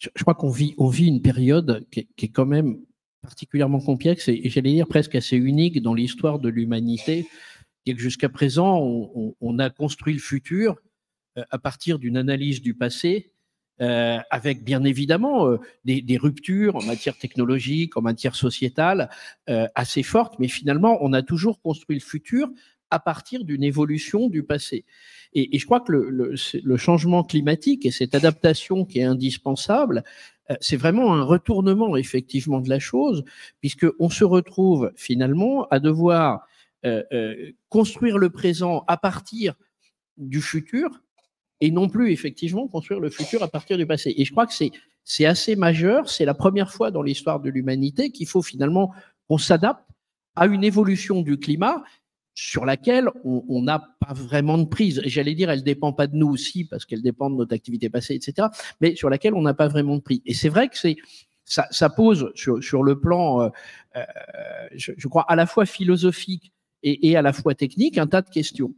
Je crois qu'on vit une période qui est quand même particulièrement complexe et j'allais dire presque assez unique dans l'histoire de l'humanité, et que jusqu'à présent, on a construit le futur à partir d'une analyse du passé, avec bien évidemment des ruptures en matière technologique, en matière sociétale assez fortes, mais finalement, on a toujours construit le futur à partir d'une évolution du passé. Et je crois que le changement climatique et cette adaptation qui est indispensable, c'est vraiment un retournement effectivement de la chose, puisqu'on se retrouve finalement à devoir construire le présent à partir du futur, et non plus effectivement construire le futur à partir du passé. Et je crois que c'est assez majeur, c'est la première fois dans l'histoire de l'humanité qu'il faut finalement qu'on s'adapte à une évolution du climat sur laquelle on n'a pas vraiment de prise. Et j'allais dire, elle ne dépend pas de nous aussi, parce qu'elle dépend de notre activité passée, etc., mais sur laquelle on n'a pas vraiment de prise. Et c'est vrai que ça pose sur le plan, je crois, à la fois philosophique et à la fois technique, un tas de questions.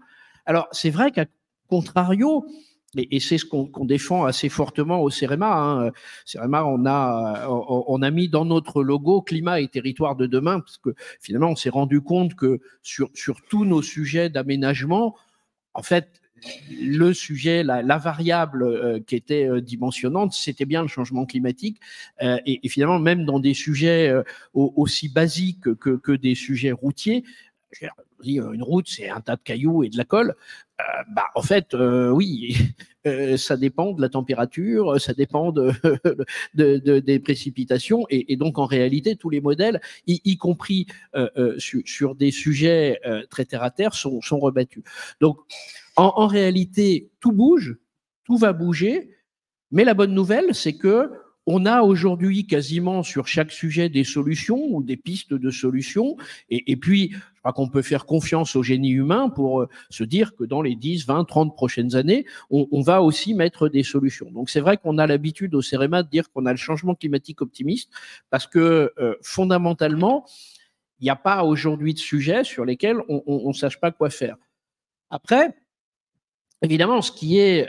Alors, c'est vrai qu'à contrario, et c'est ce qu'on défend assez fortement au CEREMA. CEREMA, on a mis dans notre logo climat et territoire de demain, parce que finalement, on s'est rendu compte que sur tous nos sujets d'aménagement, en fait, le sujet, la variable qui était dimensionnante, c'était bien le changement climatique. Et finalement, même dans des sujets aussi basiques que des sujets routiers, une route, c'est un tas de cailloux et de la colle. En fait, oui, ça dépend de la température, ça dépend des précipitations, et donc en réalité, tous les modèles, y compris sur des sujets très terre à terre, sont rebattus. Donc, en réalité, tout bouge, tout va bouger, mais la bonne nouvelle, c'est que on a aujourd'hui quasiment sur chaque sujet des solutions ou des pistes de solutions. Et puis, je crois qu'on peut faire confiance au génie humain pour se dire que dans les 10, 20, 30 prochaines années, on va aussi mettre des solutions. Donc, c'est vrai qu'on a l'habitude au CEREMA de dire qu'on a le changement climatique optimiste parce que fondamentalement, il n'y a pas aujourd'hui de sujets sur lesquels on ne sache pas quoi faire. Après, évidemment, ce qui est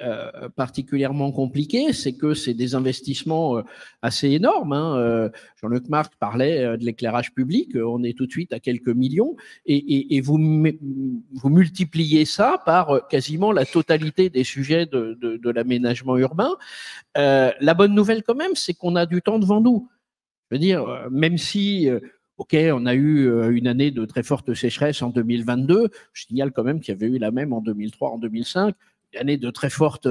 particulièrement compliqué, c'est que c'est des investissements assez énormes. Jean-Luc Marx parlait de l'éclairage public, on est tout de suite à quelques millions, et vous multipliez ça par quasiment la totalité des sujets de l'aménagement urbain. La bonne nouvelle quand même, c'est qu'on a du temps devant nous. Je veux dire, même si... OK, on a eu une année de très forte sécheresse en 2022. Je signale quand même qu'il y avait eu la même en 2003, en 2005. Une année de très forte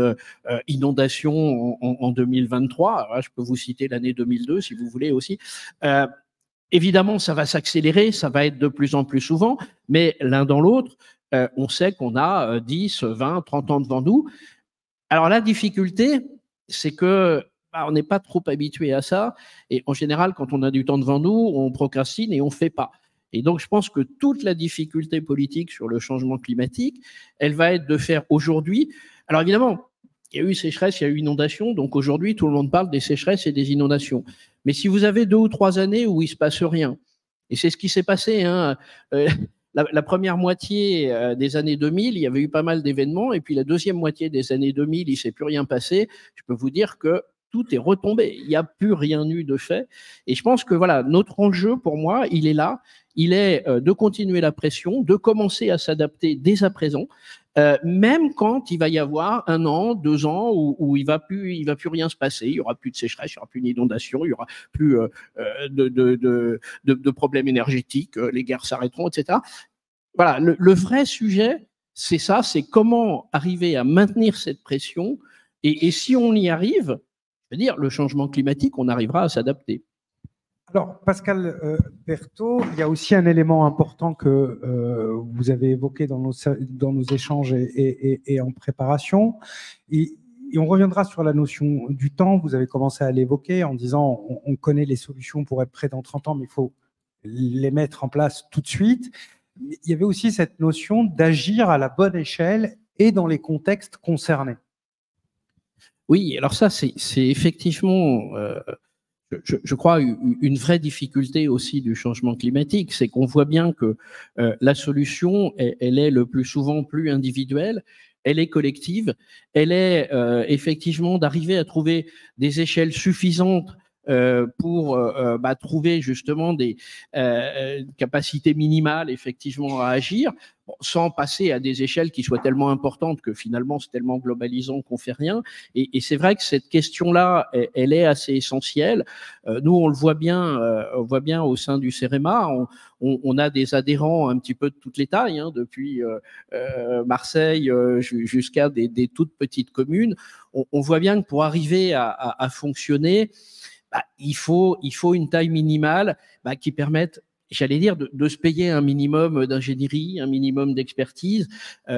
inondation en 2023. Alors là, je peux vous citer l'année 2002 si vous voulez aussi. Évidemment, ça va s'accélérer, ça va être de plus en plus souvent, mais l'un dans l'autre, on sait qu'on a 10, 20, 30 ans devant nous. Alors la difficulté, c'est que on n'est pas trop habitué à ça. Et en général, quand on a du temps devant nous, on procrastine et on ne fait pas. Et donc, je pense que toute la difficulté politique sur le changement climatique, elle va être de faire aujourd'hui. Alors évidemment, il y a eu sécheresse, il y a eu inondation. Donc aujourd'hui, tout le monde parle des sécheresses et des inondations. Mais si vous avez 2 ou 3 années où il ne se passe rien, et c'est ce qui s'est passé, la première moitié des années 2000, il y avait eu pas mal d'événements. Et puis la deuxième moitié des années 2000, il ne s'est plus rien passé. Je peux vous dire que tout est retombé. Il n'y a plus rien eu de fait. Et je pense que voilà, notre enjeu pour moi, il est là. Il est de continuer la pression, de commencer à s'adapter dès à présent. même quand il va y avoir 1 an, 2 ans où il va plus rien se passer, il y aura plus de sécheresse, il y aura plus d'inondation, il y aura plus de problèmes énergétiques, les guerres s'arrêteront, etc. Voilà, le vrai sujet, c'est ça, c'est comment arriver à maintenir cette pression, et si on y arrive, je veux dire, le changement climatique, on arrivera à s'adapter. Alors, Pascal Berthaud, il y a aussi un élément important que vous avez évoqué dans nos échanges et en préparation. Et on reviendra sur la notion du temps. Vous avez commencé à l'évoquer en disant on connaît les solutions pour être prêt dans 30 ans, mais il faut les mettre en place tout de suite. Il y avait aussi cette notion d'agir à la bonne échelle et dans les contextes concernés. Oui, alors ça, c'est effectivement, je crois, une vraie difficulté aussi du changement climatique. C'est qu'on voit bien que la solution, elle est le plus souvent plus individuelle, elle est collective, elle est effectivement d'arriver à trouver des échelles suffisantes pour trouver justement des capacités minimales effectivement à agir, bon, sans passer à des échelles qui soient tellement importantes que finalement c'est tellement globalisant qu'on fait rien. Et c'est vrai que cette question-là, elle est assez essentielle. Nous, on le voit bien au sein du CEREMA. On a des adhérents un petit peu de toutes les tailles, hein, depuis Marseille jusqu'à des toutes petites communes. On voit bien que pour arriver à fonctionner, il faut une taille minimale qui permette, j'allais dire, de se payer un minimum d'ingénierie, un minimum d'expertise.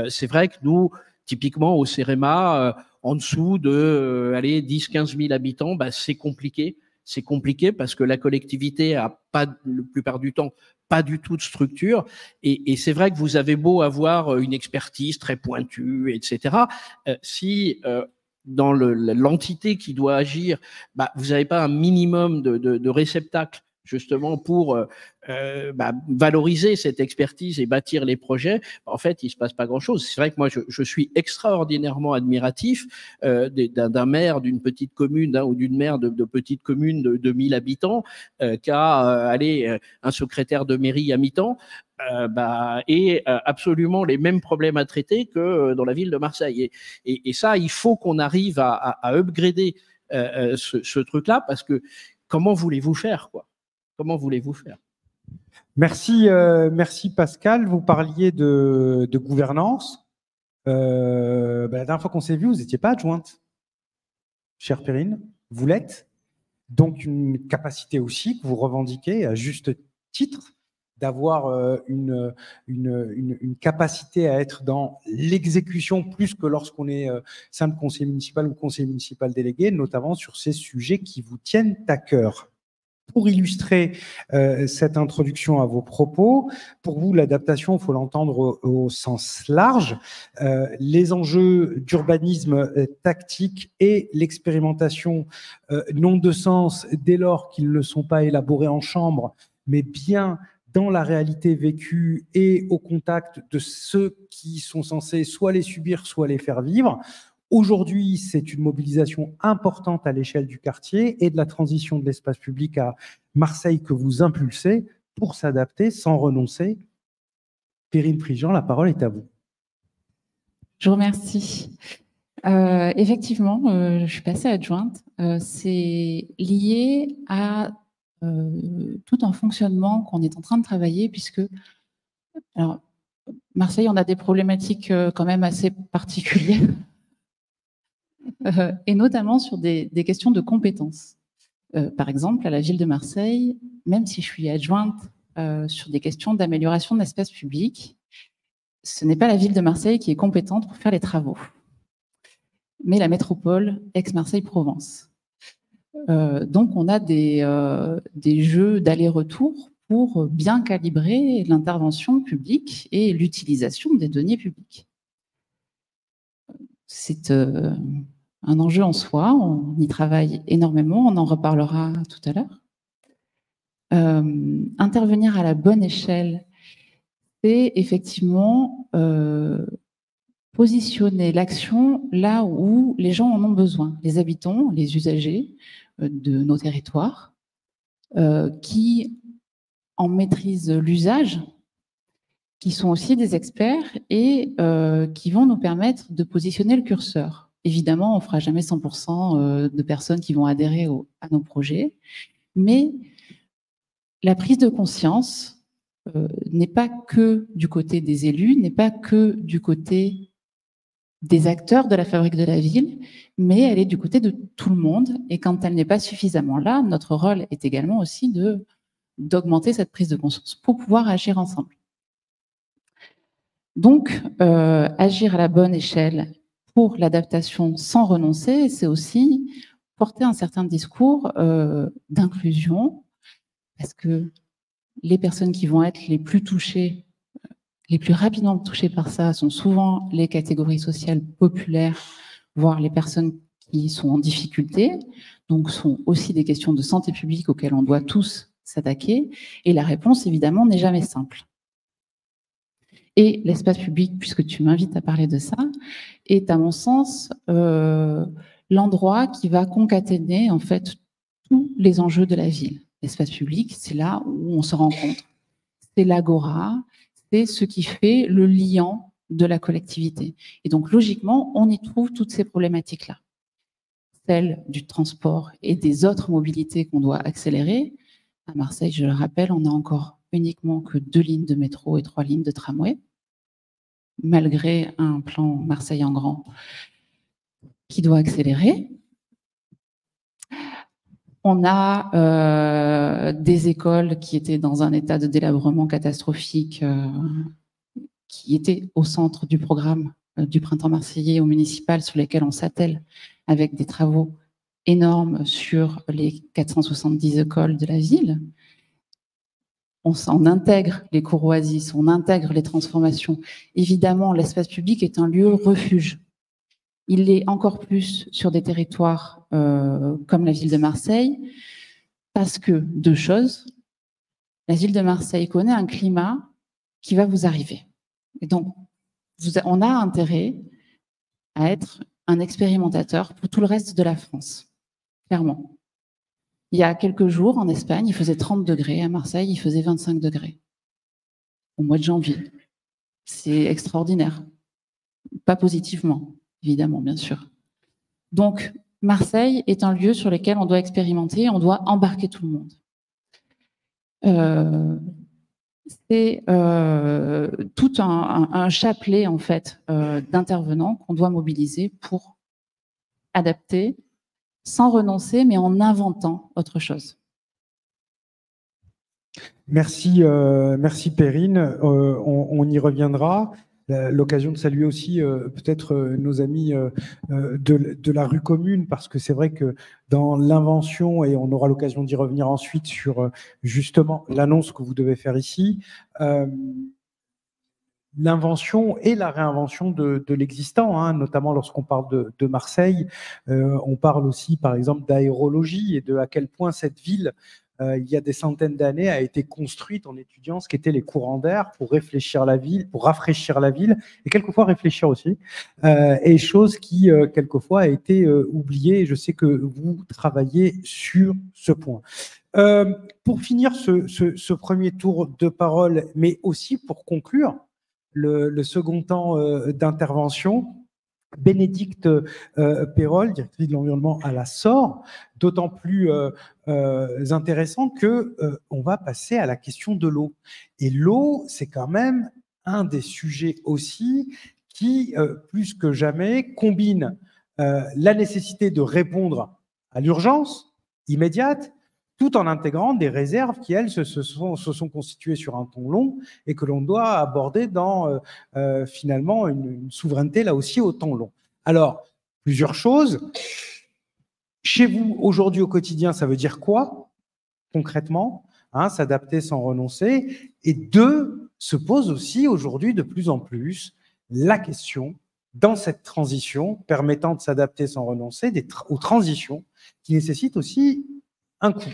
C'est vrai que nous, typiquement au CEREMA, en dessous de 10-15 000 habitants, c'est compliqué. C'est compliqué parce que la collectivité a pas, la plupart du temps, pas du tout de structure. Et c'est vrai que vous avez beau avoir une expertise très pointue, etc. Si dans l'entité qui doit agir, vous n'avez pas un minimum de réceptacles justement pour valoriser cette expertise et bâtir les projets, en fait, il ne se passe pas grand-chose. C'est vrai que moi, je suis extraordinairement admiratif d'un maire d'une petite commune ou d'une maire de petite commune de 1000 habitants qui a un secrétaire de mairie à mi-temps et absolument les mêmes problèmes à traiter que dans la ville de Marseille. Et ça, il faut qu'on arrive à upgrader ce truc-là, parce que comment voulez-vous faire, quoi? Comment voulez-vous faire? Merci, merci Pascal. Vous parliez de gouvernance. La dernière fois qu'on s'est vu, vous n'étiez pas adjointe, chère Perrine. Vous l'êtes. Donc, une capacité aussi que vous revendiquez à juste titre d'avoir une capacité à être dans l'exécution plus que lorsqu'on est simple conseiller municipal ou conseiller municipal délégué, notamment sur ces sujets qui vous tiennent à cœur. Pour illustrer cette introduction à vos propos, pour vous, l'adaptation, il faut l'entendre au sens large. Les enjeux d'urbanisme tactique et l'expérimentation n'ont de sens dès lors qu'ils ne sont pas élaborés en chambre, mais bien dans la réalité vécue et au contact de ceux qui sont censés soit les subir, soit les faire vivre. Aujourd'hui, c'est une mobilisation importante à l'échelle du quartier et de la transition de l'espace public à Marseille que vous impulsez pour s'adapter sans renoncer. Perrine Prigent, la parole est à vous. Je vous remercie. Effectivement, je suis passée adjointe. C'est lié à tout un fonctionnement qu'on est en train de travailler, puisque alors, Marseille, on a des problématiques quand même assez particulières. Et notamment sur des questions de compétences. Par exemple, à la ville de Marseille, même si je suis adjointe sur des questions d'amélioration de l'espace public, ce n'est pas la ville de Marseille qui est compétente pour faire les travaux, mais la métropole Aix-Marseille-Provence. Donc, on a des jeux d'aller-retour pour bien calibrer l'intervention publique et l'utilisation des deniers publics. C'est un enjeu en soi, on y travaille énormément, on en reparlera tout à l'heure. Intervenir à la bonne échelle, c'est effectivement positionner l'action là où les gens en ont besoin, les habitants, les usagers de nos territoires, qui en maîtrisent l'usage qui sont aussi des experts et qui vont nous permettre de positionner le curseur. Évidemment, on ne fera jamais 100% de personnes qui vont adhérer à nos projets, mais la prise de conscience n'est pas que du côté des élus, n'est pas que du côté des acteurs de la fabrique de la ville, mais elle est du côté de tout le monde. Et quand elle n'est pas suffisamment là, notre rôle est également aussi d'augmenter cette prise de conscience pour pouvoir agir ensemble. Donc, agir à la bonne échelle pour l'adaptation sans renoncer, c'est aussi porter un certain discours d'inclusion, parce que les personnes qui vont être les plus touchées, les plus rapidement touchées par ça, sont souvent les catégories sociales populaires, voire les personnes qui sont en difficulté. Donc, sont aussi des questions de santé publique auxquelles on doit tous s'attaquer. Et la réponse, évidemment, n'est jamais simple. Et l'espace public, puisque tu m'invites à parler de ça, est à mon sens l'endroit qui va concaténer en fait tous les enjeux de la ville. L'espace public, c'est là où on se rencontre. C'est l'agora, c'est ce qui fait le liant de la collectivité. Et donc, logiquement, on y trouve toutes ces problématiques-là. Celles du transport et des autres mobilités qu'on doit accélérer. À Marseille, je le rappelle, on n'a encore uniquement que 2 lignes de métro et 3 lignes de tramway, malgré un plan Marseille en grand qui doit accélérer. On a des écoles qui étaient dans un état de délabrement catastrophique, qui étaient au centre du programme du printemps marseillais au municipal, sur lesquels on s'attelle avec des travaux énormes sur les 470 écoles de la ville. On intègre les cours oasis, on intègre les transformations. Évidemment, l'espace public est un lieu refuge. Il l'est encore plus sur des territoires comme la ville de Marseille, parce que, 2 choses, la ville de Marseille connaît un climat qui va vous arriver. Et donc, on a intérêt à être un expérimentateur pour tout le reste de la France, clairement. Il y a quelques jours, en Espagne, il faisait 30 degrés. À Marseille, il faisait 25 degrés. Au mois de janvier. C'est extraordinaire. Pas positivement, évidemment, bien sûr. Donc, Marseille est un lieu sur lequel on doit expérimenter, on doit embarquer tout le monde. C'est tout un chapelet, en fait, d'intervenants qu'on doit mobiliser pour adapter, sans renoncer, mais en inventant autre chose. Merci, merci Perrine. On y reviendra. L'occasion de saluer aussi peut-être nos amis de la rue commune, parce que c'est vrai que dans l'invention, et on aura l'occasion d'y revenir ensuite sur justement l'annonce que vous devez faire ici, l'invention et la réinvention de l'existant, hein, notamment lorsqu'on parle de Marseille, on parle aussi par exemple d'aérologie et de à quel point cette ville, il y a des centaines d'années, a été construite en étudiant ce qu'étaient les courants d'air pour réfléchir la ville, pour rafraîchir la ville, et quelquefois réfléchir aussi, et chose qui quelquefois a été oubliée, et je sais que vous travaillez sur ce point. Pour finir ce premier tour de parole, mais aussi pour conclure le second temps d'intervention, Bénédicte Pérol, directrice de l'environnement à la SOR, d'autant plus intéressant que on va passer à la question de l'eau. Et l'eau, c'est quand même un des sujets aussi qui, plus que jamais, combine la nécessité de répondre à l'urgence immédiate, tout en intégrant des réserves qui, elles, se sont constituées sur un temps long et que l'on doit aborder dans, finalement, une souveraineté, là aussi, au temps long. Alors, plusieurs choses. Chez vous, aujourd'hui, au quotidien, ça veut dire quoi, concrètement, hein, s'adapter sans renoncer. Et 2, se pose aussi, aujourd'hui, de plus en plus, la question, dans cette transition, permettant de s'adapter sans renoncer, aux transitions qui nécessitent aussi un coût.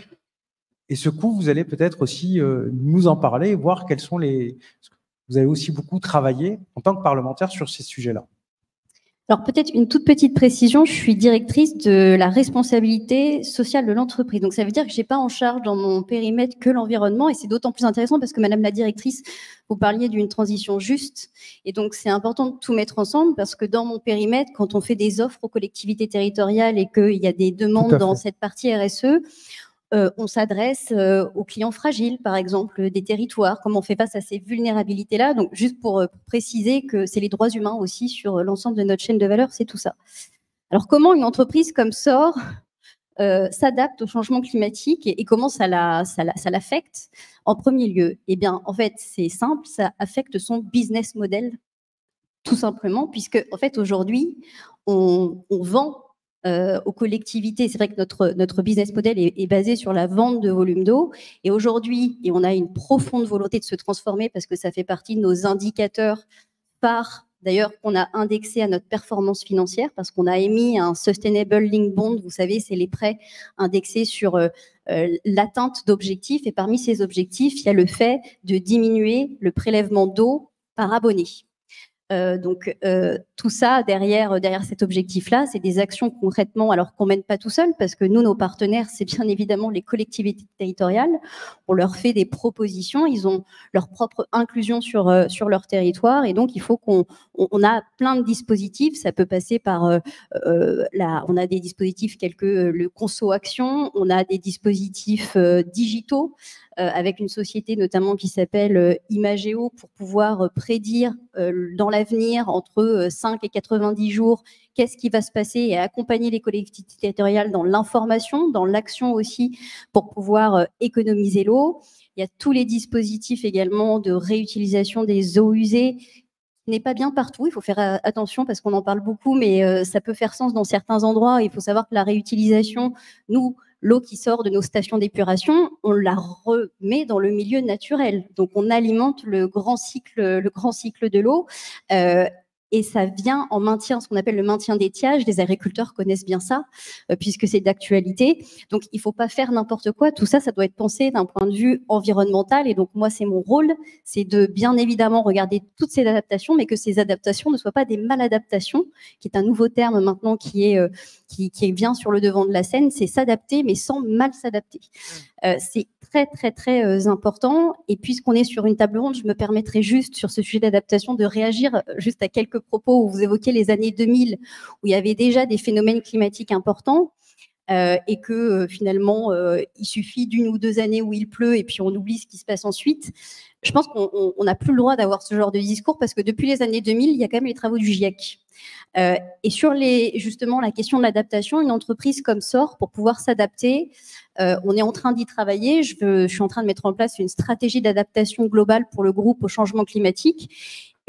Et ce coût, vous allez peut-être aussi nous en parler et voir quels sont les... Vous avez aussi beaucoup travaillé en tant que parlementaire sur ces sujets-là. Alors peut-être une toute petite précision, je suis directrice de la responsabilité sociale de l'entreprise. Donc ça veut dire que je n'ai pas en charge dans mon périmètre que l'environnement, et c'est d'autant plus intéressant parce que Madame la directrice, vous parliez d'une transition juste, et donc c'est important de tout mettre ensemble parce que dans mon périmètre, quand on fait des offres aux collectivités territoriales et qu'il y a des demandes dans cette partie RSE, on s'adresse aux clients fragiles, par exemple, des territoires, comment on fait face à ces vulnérabilités-là. Donc, juste pour préciser que c'est les droits humains aussi sur l'ensemble de notre chaîne de valeur, c'est tout ça. Alors, comment une entreprise comme SOR s'adapte au changement climatique et comment ça l'affecte? En premier lieu, eh bien, en fait, c'est simple, ça affecte son business model, tout simplement, puisque, en fait, aujourd'hui, on vend aux collectivités. C'est vrai que notre business model est basé sur la vente de volume d'eau. Et aujourd'hui, on a une profonde volonté de se transformer parce que ça fait partie de nos indicateurs phares, d'ailleurs, qu'on a indexé à notre performance financière parce qu'on a émis un Sustainable Linked Bond. Vous savez, c'est les prêts indexés sur l'atteinte d'objectifs. Et parmi ces objectifs, il y a le fait de diminuer le prélèvement d'eau par abonné. Donc, tout ça, derrière cet objectif-là, c'est des actions concrètement, alors qu'on ne mène pas tout seul, parce que nous, nos partenaires, c'est bien évidemment les collectivités territoriales. On leur fait des propositions, ils ont leur propre inclusion sur leur territoire, et donc il faut qu'on a plein de dispositifs. Ça peut passer par, on a des dispositifs tels que le Conso Action, on a des dispositifs digitaux, avec une société notamment qui s'appelle Imagéo pour pouvoir prédire dans l'avenir, entre 5 et 90 jours, qu'est-ce qui va se passer et accompagner les collectivités territoriales dans l'information, dans l'action aussi, pour pouvoir économiser l'eau. Il y a tous les dispositifs également de réutilisation des eaux usées, n'est pas bien partout, il faut faire attention parce qu'on en parle beaucoup, mais ça peut faire sens dans certains endroits. Il faut savoir que la réutilisation, nous, l'eau qui sort de nos stations d'épuration, on la remet dans le milieu naturel. Donc, on alimente le grand cycle de l'eau. Et ça vient en maintien, ce qu'on appelle le maintien d'étiage. Les agriculteurs connaissent bien ça, puisque c'est d'actualité. Donc, il ne faut pas faire n'importe quoi. Tout ça, ça doit être pensé d'un point de vue environnemental. Et donc, moi, c'est mon rôle, c'est de bien évidemment regarder toutes ces adaptations, mais que ces adaptations ne soient pas des maladaptations, qui est un nouveau terme maintenant qui vient sur le devant de la scène. C'est s'adapter, mais sans mal s'adapter. C'est très, très, très important. Et puisqu'on est sur une table ronde, je me permettrai juste, sur ce sujet d'adaptation, de réagir juste à quelques propos où vous évoquez les années 2000, où il y avait déjà des phénomènes climatiques importants, et que finalement, il suffit d'une ou deux années où il pleut et puis on oublie ce qui se passe ensuite. Je pense qu'on n'a plus le droit d'avoir ce genre de discours parce que depuis les années 2000, il y a quand même les travaux du GIEC. Et sur justement la question de l'adaptation, une entreprise comme SOR, pour pouvoir s'adapter, on est en train d'y travailler. Je suis en train de mettre en place une stratégie d'adaptation globale pour le groupe au changement climatique.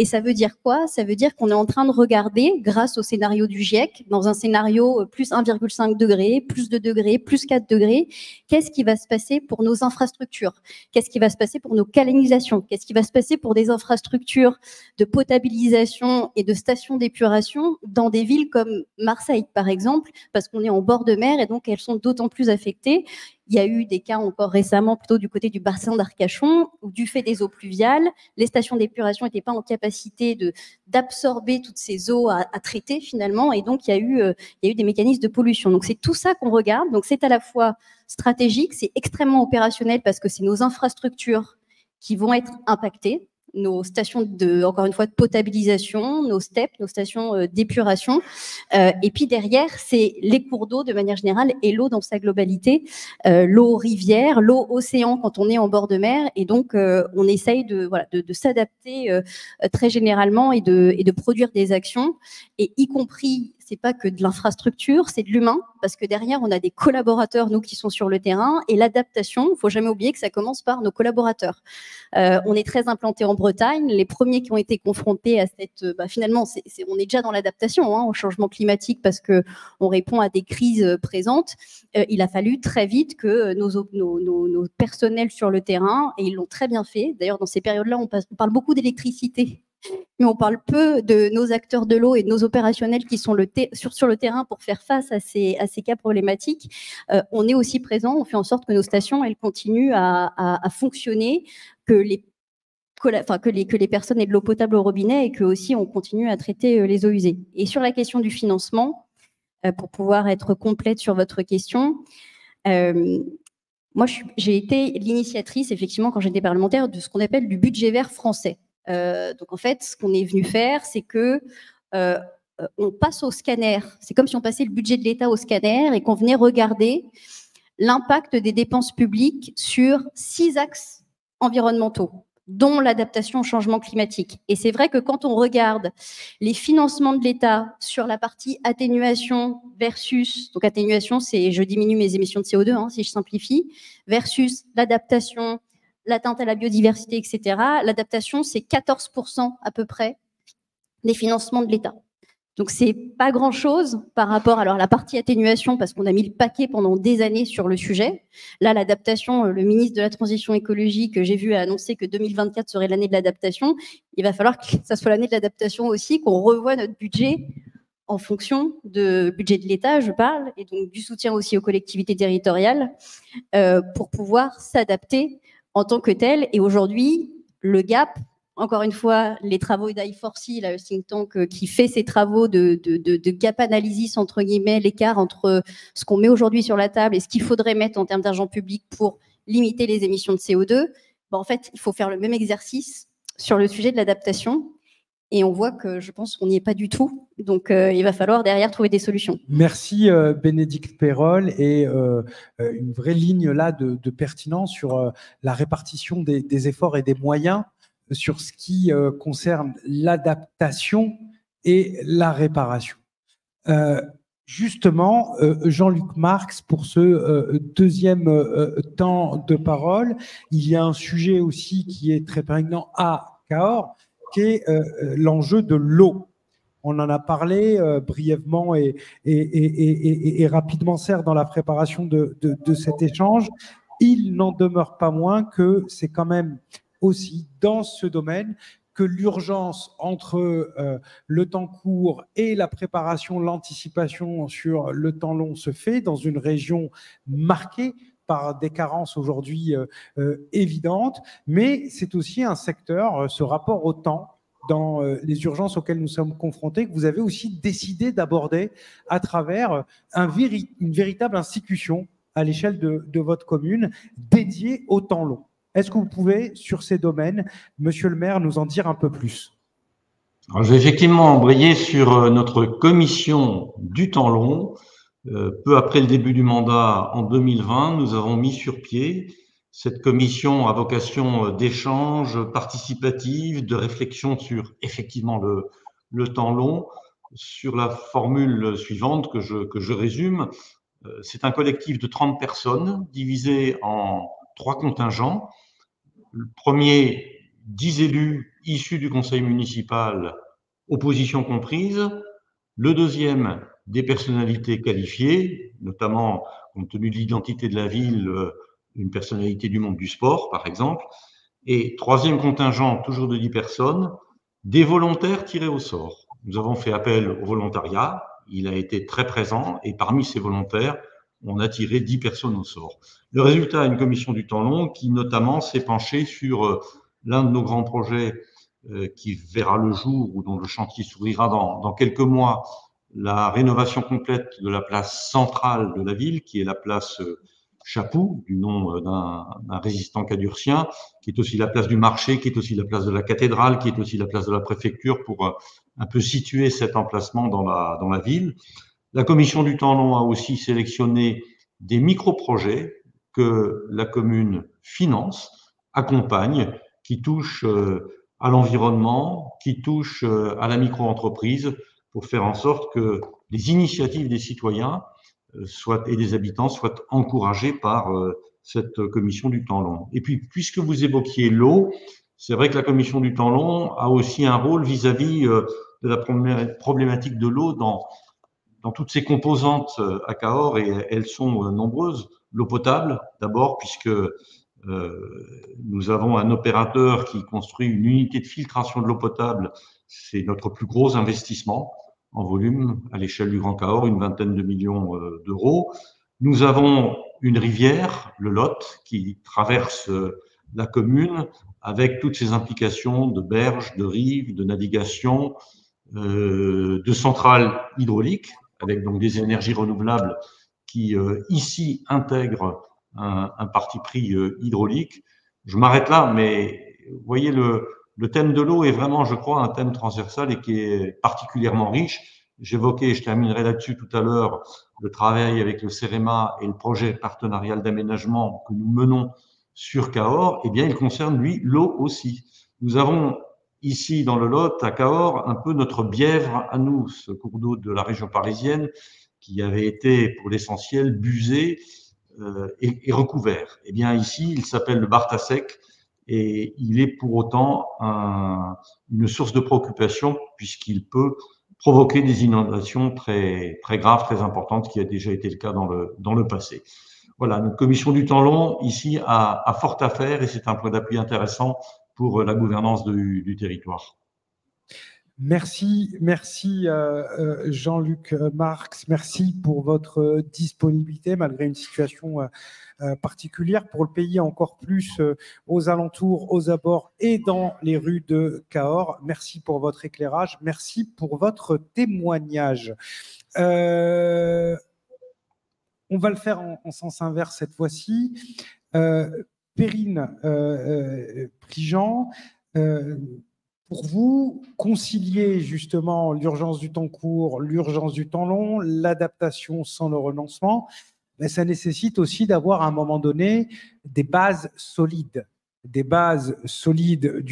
Et ça veut dire quoi? Ça veut dire qu'on est en train de regarder, grâce au scénario du GIEC, dans un scénario plus 1,5 degré, plus 2 degrés, plus 4 degrés, qu'est-ce qui va se passer pour nos infrastructures? Qu'est-ce qui va se passer pour nos canalisations? Qu'est-ce qui va se passer pour des infrastructures de potabilisation et de stations d'épuration dans des villes comme Marseille, par exemple, parce qu'on est en bord de mer et donc elles sont d'autant plus affectées. Il y a eu des cas encore récemment, plutôt du côté du bassin d'Arcachon, où du fait des eaux pluviales, les stations d'épuration n'étaient pas en capacité d'absorber toutes ces eaux à traiter finalement, et donc il y a eu des mécanismes de pollution. Donc c'est tout ça qu'on regarde. Donc c'est à la fois stratégique, c'est extrêmement opérationnel parce que c'est nos infrastructures qui vont être impactées, nos stations encore une fois, de potabilisation, nos STEP, nos stations d'épuration. Et puis derrière, c'est les cours d'eau de manière générale et l'eau dans sa globalité, l'eau rivière, l'eau océan quand on est en bord de mer. Et donc, on essaye de s'adapter très généralement et de produire des actions, et y compris, c'est pas que de l'infrastructure, c'est de l'humain, parce que derrière, on a des collaborateurs, nous, qui sont sur le terrain, et l'adaptation, il faut jamais oublier que ça commence par nos collaborateurs. On est très implanté en Bretagne. Les premiers qui ont été confrontés à finalement, on est déjà dans l'adaptation au changement climatique parce qu'on répond à des crises présentes. Il a fallu très vite que nos personnels sur le terrain, et ils l'ont très bien fait. D'ailleurs, dans ces périodes-là, on parle beaucoup d'électricité, mais on parle peu de nos acteurs de l'eau et de nos opérationnels qui sont sur le terrain pour faire face à ces cas problématiques. On est aussi présent, on fait en sorte que nos stations, elles continuent à fonctionner, que les que les personnes aient de l'eau potable au robinet et que aussi on continue à traiter les eaux usées. Et sur la question du financement, pour pouvoir être complète sur votre question, moi j'ai été l'initiatrice, effectivement, quand j'étais parlementaire, de ce qu'on appelle du budget vert français. Donc en fait, ce qu'on est venu faire, c'est que on passe au scanner. C'est comme si on passait le budget de l'État au scanner et qu'on venait regarder l'impact des dépenses publiques sur 6 axes environnementaux, dont l'adaptation au changement climatique. Et c'est vrai que quand on regarde les financements de l'État sur la partie atténuation versus, donc atténuation, c'est je diminue mes émissions de CO2, hein, si je simplifie, versus l'adaptation, l'atteinte à la biodiversité, etc. L'adaptation, c'est 14% à peu près des financements de l'État. Donc, c'est pas grand-chose par rapport à la partie atténuation, parce qu'on a mis le paquet pendant des années sur le sujet. Là, l'adaptation, le ministre de la Transition écologique, j'ai vu annoncer que 2024 serait l'année de l'adaptation. Il va falloir que ça soit l'année de l'adaptation aussi, qu'on revoie notre budget en fonction du budget de l'État, je parle, et donc du soutien aussi aux collectivités territoriales pour pouvoir s'adapter en tant que tel. Et aujourd'hui, le gap, encore une fois, les travaux d'I4C, le think tank qui fait ces travaux de gap analysis, entre guillemets, l'écart entre ce qu'on met aujourd'hui sur la table et ce qu'il faudrait mettre en termes d'argent public pour limiter les émissions de CO2, en fait, il faut faire le même exercice sur le sujet de l'adaptation. Et on voit que je pense qu'on n'y est pas du tout. Donc, il va falloir derrière trouver des solutions. Merci Bénédicte Peyrol, et une vraie ligne là de pertinence sur la répartition des efforts et des moyens sur ce qui concerne l'adaptation et la réparation. Justement, Jean-Luc Marx, pour ce deuxième temps de parole, il y a un sujet aussi qui est très prégnant à Cahors, qui est l'enjeu de l'eau. On en a parlé brièvement et rapidement, certes, dans la préparation de cet échange. Il n'en demeure pas moins que c'est quand même aussi dans ce domaine que l'urgence entre le temps court et la préparation, l'anticipation sur le temps long se fait dans une région marquée par des carences aujourd'hui évidentes, mais c'est aussi un secteur, ce rapport au temps, dans les urgences auxquelles nous sommes confrontés, que vous avez aussi décidé d'aborder à travers une véritable institution à l'échelle de votre commune dédiée au temps long. Est-ce que vous pouvez, sur ces domaines, monsieur le maire, nous en dire un peu plus? Alors, je vais effectivement embrayer sur notre commission du temps long. Peu après le début du mandat, en 2020, nous avons mis sur pied cette commission à vocation d'échange participatif, de réflexion sur effectivement le temps long, sur la formule suivante que je résume. C'est un collectif de 30 personnes divisé en 3 contingents. Le premier, 10 élus issus du conseil municipal, opposition comprise. Le deuxième, des personnalités qualifiées, notamment, compte tenu de l'identité de la ville, une personnalité du monde du sport, par exemple. Et troisième contingent, toujours de 10 personnes, des volontaires tirés au sort. Nous avons fait appel au volontariat, il a été très présent, et parmi ces volontaires, on a tiré 10 personnes au sort. Le résultat, une commission du temps long qui notamment s'est penchée sur l'un de nos grands projets qui verra le jour ou dont le chantier s'ouvrira dans quelques mois, la rénovation complète de la place centrale de la ville, qui est la place Chapoux, du nom d'un résistant cadurcien, qui est aussi la place du marché, qui est aussi la place de la cathédrale, qui est aussi la place de la préfecture, pour un peu situer cet emplacement dans la ville. La commission du temps long a aussi sélectionné des micro-projets que la commune finance, accompagne, qui touchent à l'environnement, qui touchent à la micro-entreprise, pour faire en sorte que les initiatives des citoyens et des habitants soient encouragées par cette commission du temps long. Et puis, puisque vous évoquiez l'eau, c'est vrai que la commission du temps long a aussi un rôle vis-à-vis de la problématique de l'eau dans toutes ses composantes à Cahors, et elles sont nombreuses. L'eau potable, d'abord, puisque nous avons un opérateur qui construit une unité de filtration de l'eau potable. C'est notre plus gros investissement en volume à l'échelle du Grand Cahors, une vingtaine de millions d'euros. Nous avons une rivière, le Lot, qui traverse la commune, avec toutes ses implications de berges, de rives, de navigation, de centrales hydrauliques, avec donc des énergies renouvelables qui ici intègrent un parti pris hydraulique. Je m'arrête là, mais vous voyez, le thème de l'eau est vraiment, je crois, un thème transversal et qui est particulièrement riche. J'évoquais, je terminerai là-dessus tout à l'heure, le travail avec le CEREMA et le projet partenarial d'aménagement que nous menons sur Cahors. Eh bien, il concerne, lui, l'eau aussi. Nous avons ici, dans le Lot, à Cahors, un peu notre Bièvre à nous, ce cours d'eau de la région parisienne qui avait été, pour l'essentiel, busé et recouvert. Eh bien, ici, il s'appelle le Bartasec et il est pour autant une source de préoccupation puisqu'il peut provoquer des inondations très, très graves, très importantes, ce qui a déjà été le cas dans le passé. Voilà, notre commission du temps long, ici, a fort à faire et c'est un point d'appui intéressant pour la gouvernance du territoire. Merci Jean-Luc Marx, merci pour votre disponibilité malgré une situation particulière pour le pays, encore plus aux alentours, aux abords et dans les rues de Cahors. Merci pour votre éclairage, merci pour votre témoignage. On va le faire en sens inverse cette fois-ci. Perrine Prigent, pour vous, concilier justement l'urgence du temps court, l'urgence du temps long, l'adaptation sans le renoncement, ben ça nécessite aussi d'avoir à un moment donné des bases solides du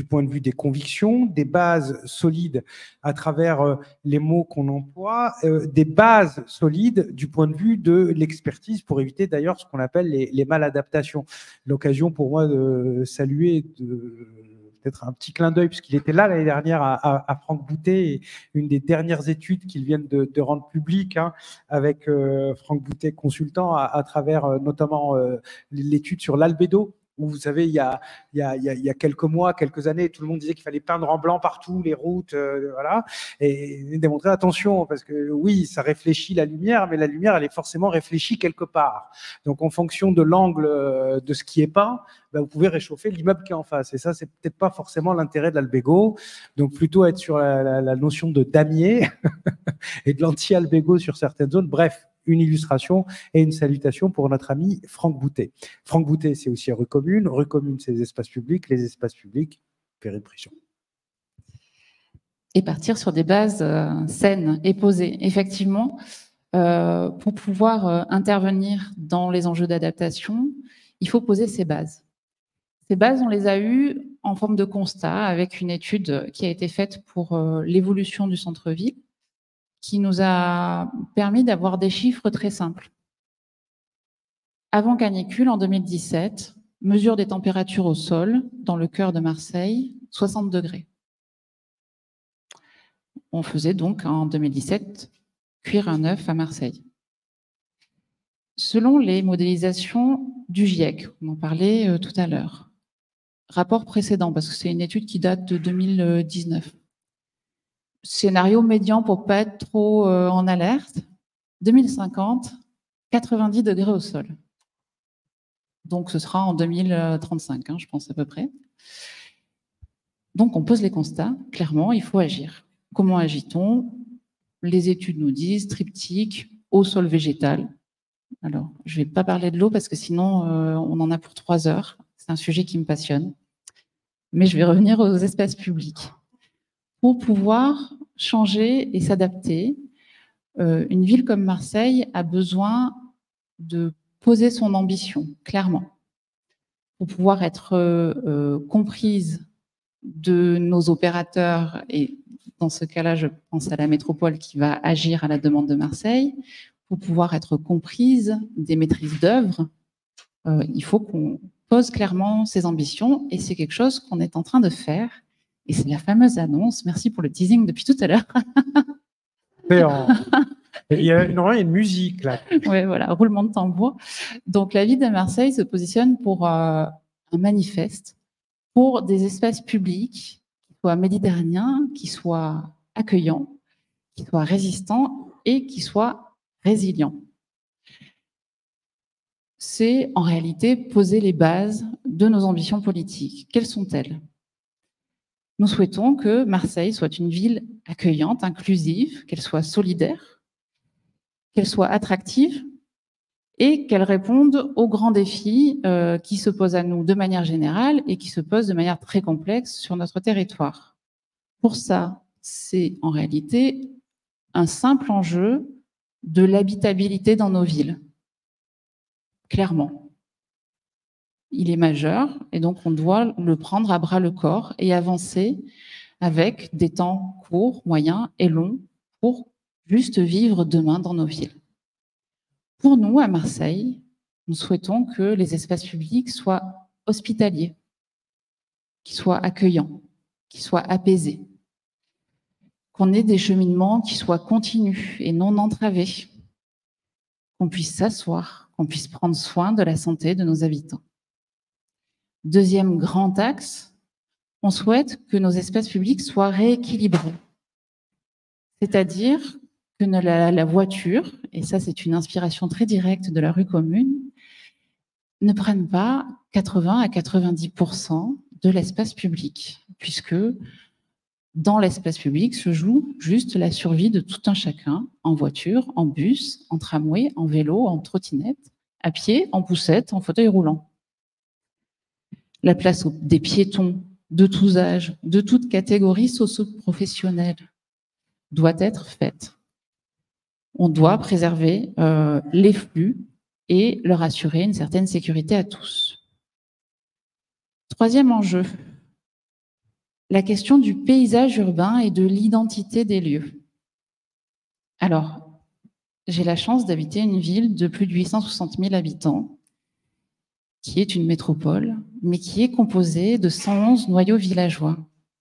point de vue des convictions, des bases solides à travers les mots qu'on emploie, des bases solides du point de vue de l'expertise pour éviter d'ailleurs ce qu'on appelle les maladaptations. L'occasion pour moi de saluer peut-être un petit clin d'œil, puisqu'il était là l'année dernière à Franck Boutet, et une des dernières études qu'ils viennent de rendre publiques, hein, avec Franck Boutet, consultant, à travers notamment l'étude sur l'albédo, où vous savez, il y a quelques mois, quelques années, tout le monde disait qu'il fallait peindre en blanc partout les routes, voilà, et démontrer attention, parce que oui, ça réfléchit la lumière, mais la lumière, elle est forcément réfléchie quelque part. Donc, en fonction de l'angle de ce qui est peint, ben, vous pouvez réchauffer l'immeuble qui est en face. Et ça, c'est peut-être pas forcément l'intérêt de l'albégo. Donc, plutôt être sur la notion de damier et de l'anti-albégo sur certaines zones. Bref, une illustration et une salutation pour notre ami Franck Boutet. Franck Boutet, c'est aussi rue commune. Rue commune, c'est les espaces publics. Les espaces publics, Perrine Prigent. Et partir sur des bases saines et posées. Effectivement, pour pouvoir intervenir dans les enjeux d'adaptation, il faut poser ces bases. Ces bases, on les a eues en forme de constat avec une étude qui a été faite pour l'évolution du centre-ville, qui nous a permis d'avoir des chiffres très simples. Avant canicule, en 2017, mesure des températures au sol, dans le cœur de Marseille, 60 degrés. On faisait donc, en 2017, cuire un œuf à Marseille. Selon les modélisations du GIEC, on en parlait tout à l'heure, rapport précédent, parce que c'est une étude qui date de 2019, scénario médian pour pas être trop en alerte, 2050, 90 degrés au sol. Donc ce sera en 2035, hein, je pense à peu près. Donc on pose les constats, clairement, il faut agir. Comment agit-on? Les études nous disent triptyque, eau, sol, végétal. Alors, je ne vais pas parler de l'eau parce que sinon on en a pour 3 heures. C'est un sujet qui me passionne. Mais je vais revenir aux espaces publics. Pour pouvoir changer et s'adapter, une ville comme Marseille a besoin de poser son ambition, clairement, pour pouvoir être comprise de nos opérateurs, et dans ce cas-là, je pense à la métropole qui va agir à la demande de Marseille, pour pouvoir être comprise des maîtrises d'œuvre, il faut qu'on pose clairement ses ambitions, et c'est quelque chose qu'on est en train de faire. Et c'est la fameuse annonce. Merci pour le teasing depuis tout à l'heure. Il y a une musique là. Oui, voilà, roulement de tambour. Donc, la ville de Marseille se positionne pour un manifeste pour des espaces publics qui soient méditerranéens, qui soient accueillants, qui soient résistants et qui soient résilients. C'est en réalité poser les bases de nos ambitions politiques. Quelles sont-elles? Nous souhaitons que Marseille soit une ville accueillante, inclusive, qu'elle soit solidaire, qu'elle soit attractive et qu'elle réponde aux grands défis qui se posent à nous de manière générale et qui se posent de manière très complexe sur notre territoire. Pour ça, c'est en réalité un simple enjeu de l'habitabilité dans nos villes. Clairement. Il est majeur et donc on doit le prendre à bras le corps et avancer avec des temps courts, moyens et longs pour juste vivre demain dans nos villes. Pour nous, à Marseille, nous souhaitons que les espaces publics soient hospitaliers, qu'ils soient accueillants, qu'ils soient apaisés, qu'on ait des cheminements qui soient continus et non entravés, qu'on puisse s'asseoir, qu'on puisse prendre soin de la santé de nos habitants. Deuxième grand axe, on souhaite que nos espaces publics soient rééquilibrés. C'est-à-dire que la voiture, et ça c'est une inspiration très directe de la rue Commune, ne prenne pas 80 à 90% de l'espace public, puisque dans l'espace public se joue juste la survie de tout un chacun, en voiture, en bus, en tramway, en vélo, en trottinette, à pied, en poussette, en fauteuil roulant. La place des piétons de tous âges, de toutes catégories socio-professionnelles doit être faite. On doit préserver les flux et leur assurer une certaine sécurité à tous. Troisième enjeu, la question du paysage urbain et de l'identité des lieux. Alors, j'ai la chance d'habiter une ville de plus de 860 000 habitants, qui est une métropole, mais qui est composée de 111 noyaux villageois.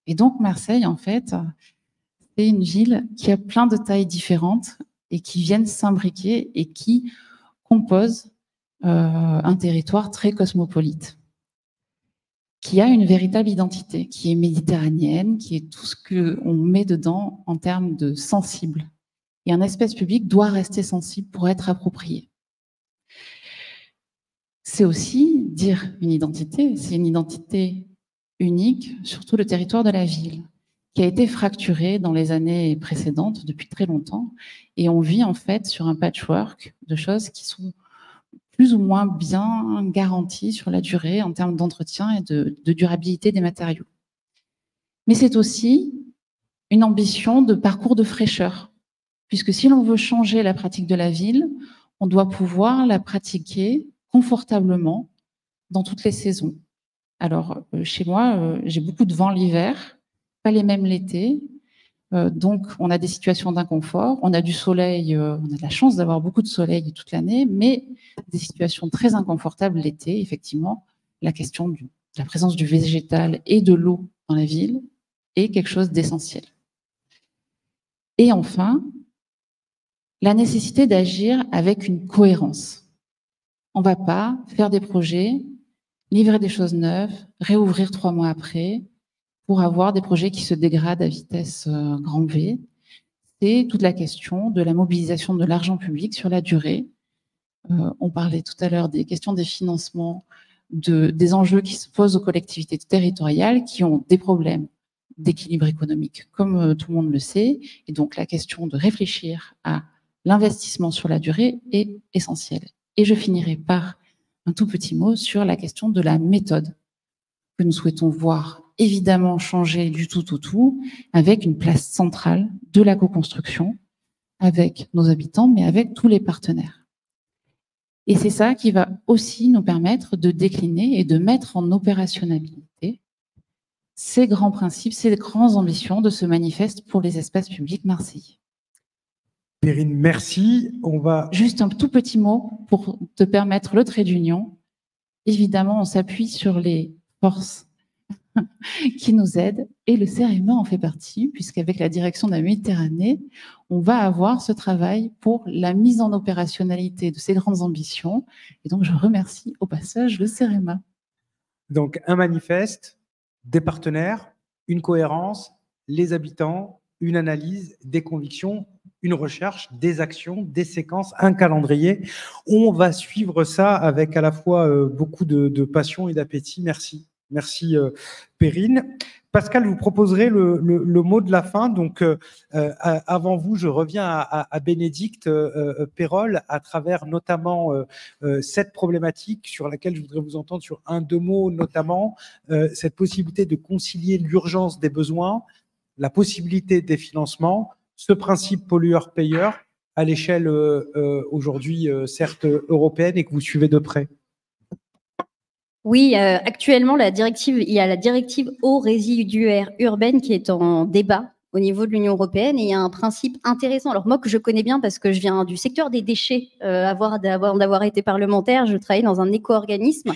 Et donc Marseille, en fait, c'est une ville qui a plein de tailles différentes et qui viennent s'imbriquer et qui composent un territoire très cosmopolite, qui a une véritable identité, qui est méditerranéenne, qui est tout ce qu'on met dedans en termes de sensible. Et un espace public doit rester sensible pour être approprié. C'est aussi dire une identité, c'est une identité unique sur tout le territoire de la ville, qui a été fracturée dans les années précédentes depuis très longtemps, et on vit en fait sur un patchwork de choses qui sont plus ou moins bien garanties sur la durée en termes d'entretien et de durabilité des matériaux. Mais c'est aussi une ambition de parcours de fraîcheur, puisque si l'on veut changer la pratique de la ville, on doit pouvoir la pratiquer confortablement dans toutes les saisons. Alors, chez moi, j'ai beaucoup de vent l'hiver, pas les mêmes l'été. Donc, on a des situations d'inconfort. On a du soleil, on a de la chance d'avoir beaucoup de soleil toute l'année, mais des situations très inconfortables l'été. Effectivement, la question de la présence du végétal et de l'eau dans la ville est quelque chose d'essentiel. Et enfin, la nécessité d'agir avec une cohérence. On ne va pas faire des projets, livrer des choses neuves, réouvrir 3 mois après pour avoir des projets qui se dégradent à vitesse grand V. C'est toute la question de la mobilisation de l'argent public sur la durée. On parlait tout à l'heure des questions des financements, des enjeux qui se posent aux collectivités territoriales qui ont des problèmes d'équilibre économique, comme tout le monde le sait. Et donc, la question de réfléchir à l'investissement sur la durée est essentielle. Et je finirai par un tout petit mot sur la question de la méthode que nous souhaitons voir évidemment changer du tout au tout, avec une place centrale de la co-construction avec nos habitants, mais avec tous les partenaires. Et c'est ça qui va aussi nous permettre de décliner et de mettre en opérationnalité ces grands principes, ces grandes ambitions de ce manifeste pour les espaces publics marseillais. Perrine, merci. On va... Juste un tout petit mot pour te permettre le trait d'union. Évidemment, on s'appuie sur les forces qui nous aident et le CEREMA en fait partie, puisqu'avec la direction de la Méditerranée, on va avoir ce travail pour la mise en opérationnalité de ces grandes ambitions. Et donc, je remercie au passage le CEREMA. Donc, un manifeste, des partenaires, une cohérence, les habitants, une analyse, des convictions une recherche, des actions, des séquences, un calendrier. On va suivre ça avec à la fois beaucoup de passion et d'appétit. Merci. Merci Perrine. Pascal, vous proposerez le mot de la fin. Donc, avant vous, je reviens à Bénédicte Perrol à travers notamment cette problématique sur laquelle je voudrais vous entendre sur deux mots, notamment cette possibilité de concilier l'urgence des besoins, la possibilité des financements, ce principe pollueur-payeur à l'échelle aujourd'hui, certes européenne, et que vous suivez de près. Oui, actuellement, il y a la directive eaux résiduaires urbaines qui est en débat au niveau de l'Union européenne, et il y a un principe intéressant. Alors moi, que je connais bien parce que je viens du secteur des déchets, avant d'avoir été parlementaire, je travaille dans un éco-organisme,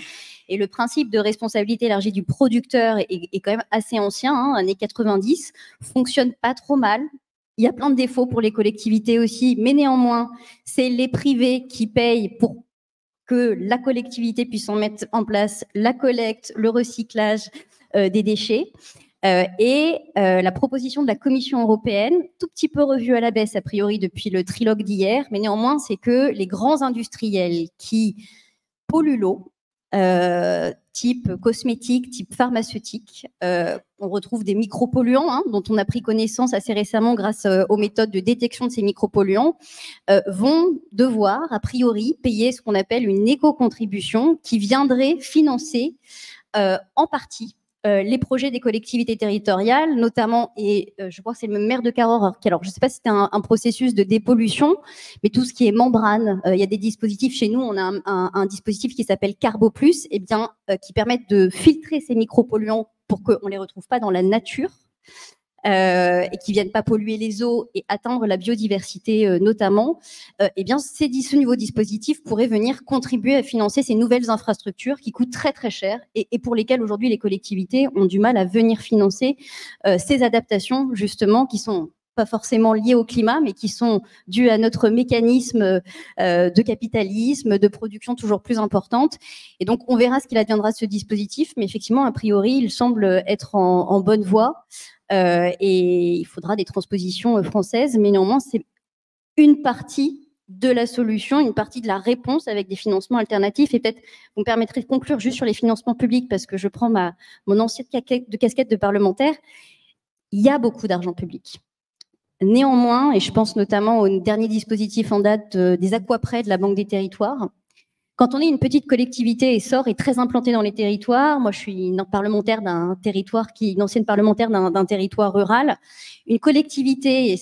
et le principe de responsabilité élargie du producteur est quand même assez ancien, hein, années 90, fonctionne pas trop mal. Il y a plein de défauts pour les collectivités aussi, mais néanmoins, c'est les privés qui payent pour que la collectivité puisse en mettre en place la collecte, le recyclage des déchets. La proposition de la Commission européenne, tout petit peu revue à la baisse a priori depuis le trilogue d'hier, mais néanmoins, c'est que les grands industriels qui polluent l'eau, type cosmétique, type pharmaceutique, on retrouve des micropolluants, hein, dont on a pris connaissance assez récemment grâce aux méthodes de détection de ces micropolluants, vont devoir, a priori, payer ce qu'on appelle une éco-contribution qui viendrait financer en partie les projets des collectivités territoriales, notamment, et je crois que c'est le maire de Cahors, alors je ne sais pas si c'était un processus de dépollution, mais tout ce qui est membrane, il y a des dispositifs chez nous, on a un dispositif qui s'appelle Carbo Plus, et bien, qui permettent de filtrer ces micropolluants pour qu'on ne les retrouve pas dans la nature, et qui ne viennent pas polluer les eaux et atteindre la biodiversité notamment, eh bien, ce nouveau dispositif pourrait venir contribuer à financer ces nouvelles infrastructures qui coûtent très très cher et pour lesquelles aujourd'hui les collectivités ont du mal à venir financer ces adaptations justement qui sont pas forcément liées au climat, mais qui sont dues à notre mécanisme de capitalisme, de production toujours plus importante. Et donc, on verra ce qu'il adviendra de ce dispositif, mais effectivement, a priori, il semble être en bonne voie. Et il faudra des transpositions françaises, mais néanmoins, c'est une partie de la solution, une partie de la réponse avec des financements alternatifs. Et peut-être, vous me permettrez de conclure juste sur les financements publics, parce que je prends mon ancienne casquette de parlementaire. Il y a beaucoup d'argent public. Néanmoins, et je pense notamment au dernier dispositif en date des aquaprêts de la Banque des Territoires, quand on est une petite collectivité, Essor est très implanté dans les territoires. Moi, je suis une parlementaire d'un territoire une ancienne parlementaire d'un territoire rural. Une collectivité, et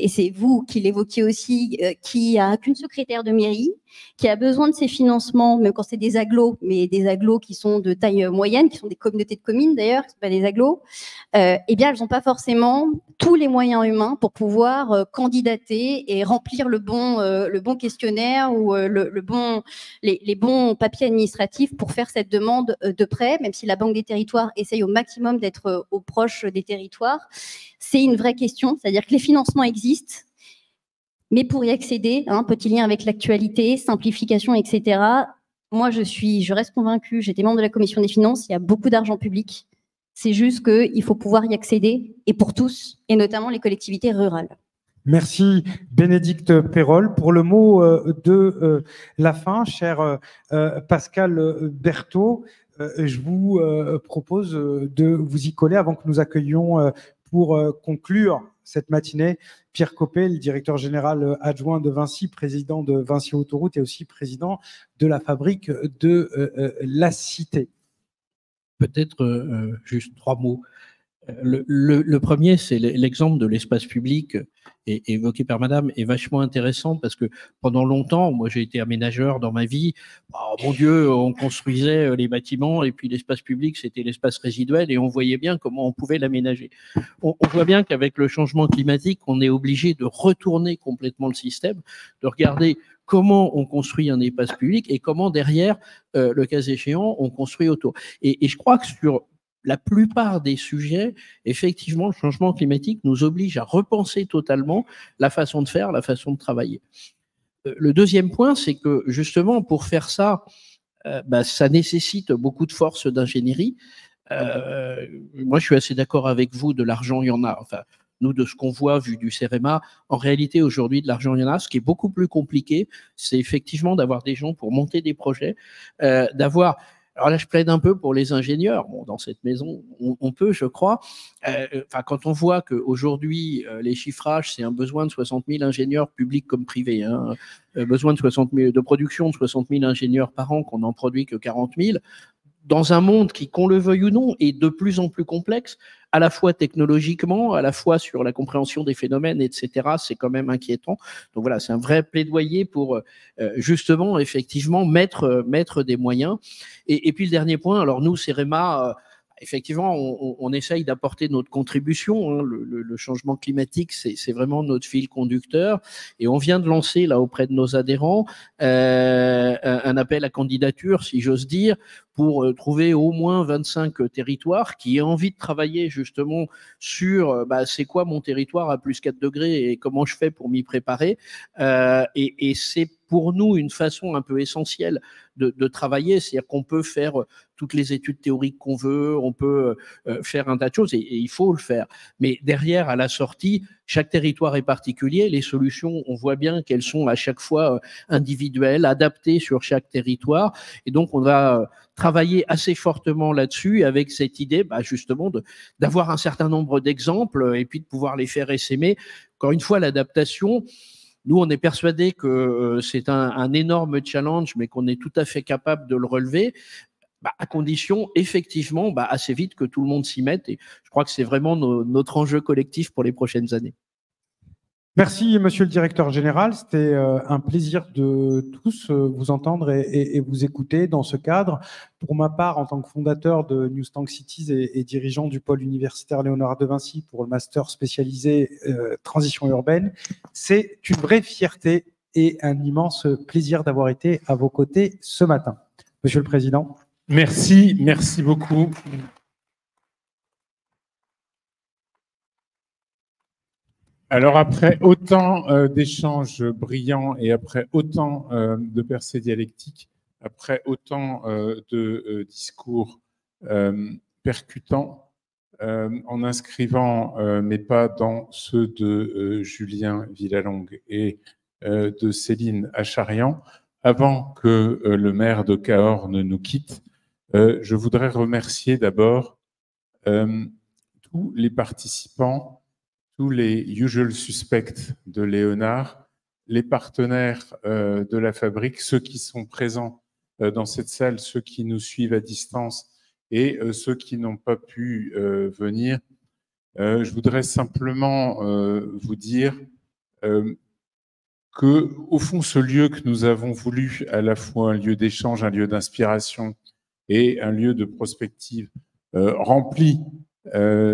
c'est vous qui l'évoquiez aussi, qui a qu'une secrétaire de mairie, qui a besoin de ces financements, même quand c'est des agglos, mais des agglos qui sont de taille moyenne, qui sont des communautés de communes d'ailleurs, qui ne sont pas des agglos, eh bien, elles n'ont pas forcément tous les moyens humains pour pouvoir candidater et remplir le bon questionnaire ou les bons papiers administratifs pour faire cette demande de prêt, même si la Banque des Territoires essaye au maximum d'être au proche des territoires. C'est une vraie question, c'est-à-dire que les financements existent, mais pour y accéder, petit lien avec l'actualité, simplification, etc. Moi, je reste convaincue, j'étais membre de la Commission des finances, il y a beaucoup d'argent public. C'est juste qu'il faut pouvoir y accéder, et pour tous, et notamment les collectivités rurales. Merci Bénédicte Perrol. Pour le mot de la fin, cher Pascal Berthaud, je vous propose de vous y coller avant que nous accueillions pour conclure cette matinée Pierre Coppet, le directeur général adjoint de Vinci, président de Vinci Autoroute et aussi président de la fabrique de la Cité. Peut-être juste 3 mots. Le premier, c'est l'exemple de l'espace public évoqué par Madame, est vachement intéressant parce que pendant longtemps, moi j'ai été aménageur dans ma vie, oh, mon Dieu, on construisait les bâtiments et puis l'espace public c'était l'espace résiduel et on voyait bien comment on pouvait l'aménager. On voit bien qu'avec le changement climatique, on est obligé de retourner complètement le système, de regarder comment on construit un espace public et comment derrière, le cas échéant, on construit autour. Et je crois que sur la plupart des sujets, effectivement, le changement climatique nous oblige à repenser totalement la façon de faire, la façon de travailler. Le deuxième point, c'est que justement, pour faire ça, ça nécessite beaucoup de force d'ingénierie. Moi, je suis assez d'accord avec vous, de l'argent, il y en a. Enfin, nous, de ce qu'on voit vu du CEREMA, en réalité, aujourd'hui, de l'argent, il y en a. Ce qui est beaucoup plus compliqué, c'est effectivement d'avoir des gens pour monter des projets, d'avoir... Alors là, je plaide un peu pour les ingénieurs. Bon, dans cette maison, on peut, je crois. Quand on voit qu'aujourd'hui, les chiffrages, c'est un besoin de 60 000 ingénieurs publics comme privés, hein, besoin de 60 000, de production de 60 000 ingénieurs par an, qu'on n'en produit que 40 000, dans un monde qui, qu'on le veuille ou non, est de plus en plus complexe, à la fois technologiquement, à la fois sur la compréhension des phénomènes, etc., c'est quand même inquiétant. Donc voilà, c'est un vrai plaidoyer pour justement, effectivement, mettre des moyens. Et puis le dernier point, alors nous, CEREMA, effectivement, on essaye d'apporter notre contribution. Hein. Le changement climatique, c'est vraiment notre fil conducteur. Et on vient de lancer, là, auprès de nos adhérents, un appel à candidature, si j'ose dire, pour trouver au moins 25 territoires qui aient envie de travailler justement sur c'est quoi mon territoire à plus 4 degrés et comment je fais pour m'y préparer. Et c'est pour nous une façon un peu essentielle de travailler, c'est-à-dire qu'on peut faire toutes les études théoriques qu'on veut, on peut faire un tas de choses et il faut le faire. Mais derrière, à la sortie, chaque territoire est particulier. Les solutions, on voit bien qu'elles sont à chaque fois individuelles, adaptées sur chaque territoire. Et donc, on va travailler assez fortement là-dessus avec cette idée justement d'avoir un certain nombre d'exemples et puis de pouvoir les faire essaimer. Encore une fois, l'adaptation, nous, on est persuadés que c'est un énorme challenge, mais qu'on est tout à fait capable de le relever, à condition, effectivement, assez vite que tout le monde s'y mette. Et je crois que c'est vraiment notre enjeu collectif pour les prochaines années. Merci, monsieur le directeur général. C'était un plaisir de tous vous entendre et vous écouter dans ce cadre. Pour ma part, en tant que fondateur de New Stank Cities et dirigeant du pôle universitaire Léonard de Vinci pour le master spécialisé transition urbaine, c'est une vraie fierté et un immense plaisir d'avoir été à vos côtés ce matin. Monsieur le Président. Merci beaucoup. Alors, après autant d'échanges brillants et après autant de percées dialectiques, après autant de discours percutants, en inscrivant mes pas dans ceux de Julien Villalongue et de Céline Acharian, avant que le maire de Cahors ne nous quitte, je voudrais remercier d'abord tous les participants, tous les usual suspects de Léonard, les partenaires de la fabrique, ceux qui sont présents dans cette salle, ceux qui nous suivent à distance et ceux qui n'ont pas pu venir. Je voudrais simplement vous dire que, au fond, ce lieu que nous avons voulu à la fois un lieu d'échange, un lieu d'inspiration et un lieu de prospective rempli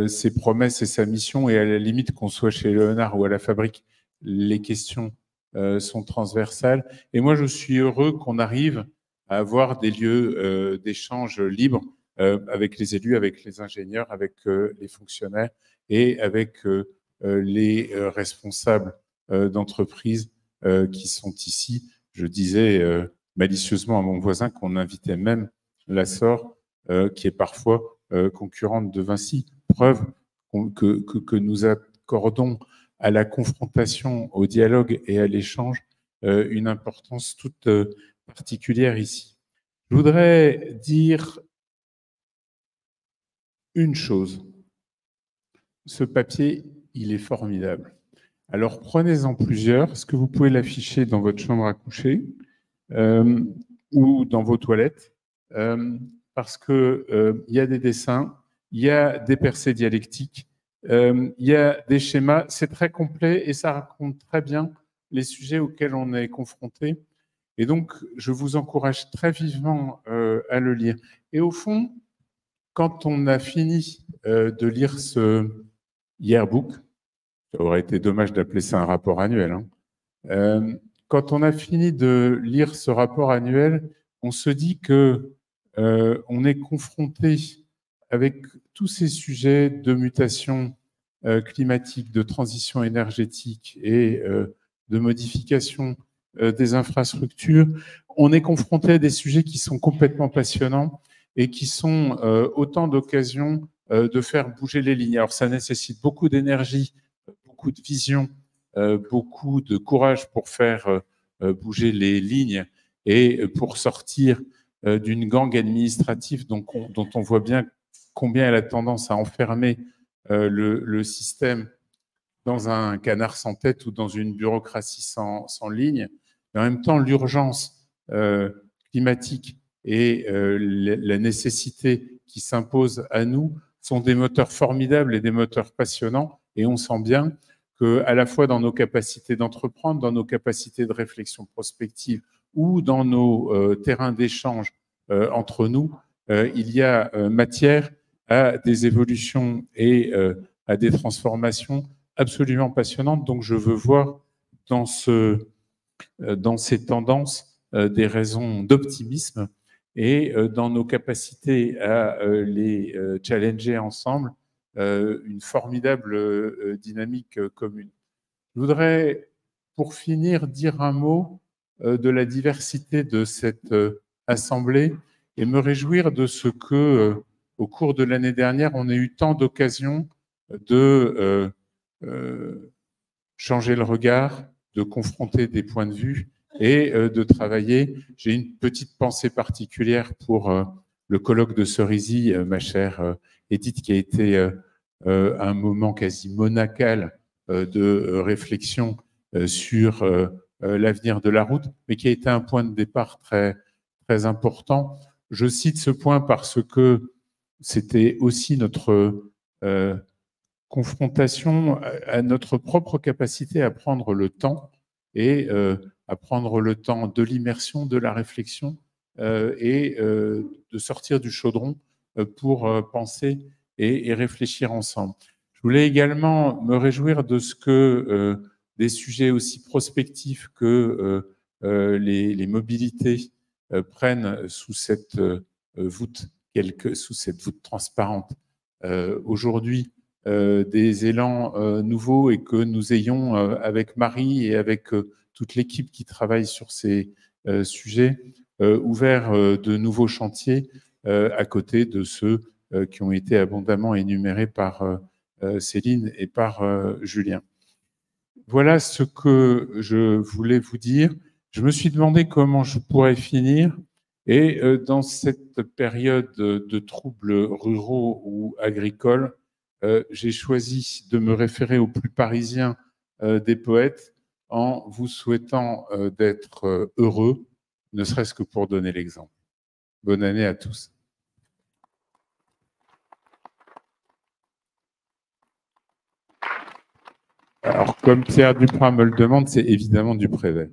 ses promesses et sa mission, et à la limite qu'on soit chez Léonard ou à la fabrique, les questions sont transversales. Et moi, je suis heureux qu'on arrive à avoir des lieux d'échange libres avec les élus, avec les ingénieurs, avec les fonctionnaires et avec les responsables d'entreprises qui sont ici. Je disais malicieusement à mon voisin qu'on invitait même l'Assor, qui est parfois concurrente de Vinci, preuve que nous accordons à la confrontation, au dialogue et à l'échange une importance toute particulière ici. Je voudrais dire une chose. Ce papier, il est formidable. Alors prenez-en plusieurs. Est-ce que vous pouvez l'afficher dans votre chambre à coucher ou dans vos toilettes parce que y a des dessins, il y a des percées dialectiques, il y a des schémas. C'est très complet et ça raconte très bien les sujets auxquels on est confronté. Et donc, je vous encourage très vivement à le lire. Et au fond, quand on a fini de lire ce yearbook, ça aurait été dommage d'appeler ça un rapport annuel, hein, quand on a fini de lire ce rapport annuel, on se dit que on est confronté avec tous ces sujets de mutation climatique, de transition énergétique et de modification des infrastructures. On est confronté à des sujets qui sont complètement passionnants et qui sont autant d'occasions de faire bouger les lignes. Alors ça nécessite beaucoup d'énergie beaucoup de vision, beaucoup de courage pour faire bouger les lignes et pour sortir d'une gangue administrative dont on voit bien combien elle a tendance à enfermer le système dans un canard sans tête ou dans une bureaucratie sans ligne. Mais en même temps, l'urgence climatique et la nécessité qui s'impose à nous sont des moteurs formidables et des moteurs passionnants. Et on sent bien qu'à la fois dans nos capacités d'entreprendre, dans nos capacités de réflexion prospective ou dans nos terrains d'échange entre nous, il y a matière à des évolutions et à des transformations absolument passionnantes. Donc je veux voir dans ces tendances des raisons d'optimisme et dans nos capacités à les challenger ensemble, une formidable dynamique commune. Je voudrais, pour finir, dire un mot de la diversité de cette assemblée et me réjouir de ce que, au cours de l'année dernière, on ait eu tant d'occasions de changer le regard, de confronter des points de vue et de travailler. J'ai une petite pensée particulière pour le colloque de Cerisy, ma chère Edith, qui a été un moment quasi monacal de réflexion sur l'avenir de la route, mais qui a été un point de départ très, très important. Je cite ce point parce que c'était aussi notre confrontation à notre propre capacité à prendre le temps et à prendre le temps de l'immersion, de la réflexion et de sortir du chaudron pour penser et réfléchir ensemble. Je voulais également me réjouir de ce que des sujets aussi prospectifs que les mobilités prennent sous cette voûte, sous cette voûte transparente aujourd'hui des élans nouveaux et que nous ayons avec Marie et avec toute l'équipe qui travaille sur ces sujets ouvert de nouveaux chantiers à côté de ceux qui ont été abondamment énumérés par Céline et par Julien. Voilà ce que je voulais vous dire. Je me suis demandé comment je pourrais finir. Et dans cette période de troubles ruraux ou agricoles, j'ai choisi de me référer au plus parisien des poètes en vous souhaitant d'être heureux, ne serait-ce que pour donner l'exemple. Bonne année à tous. Alors, comme Pierre Duprat me le demande, c'est évidemment du Prévet.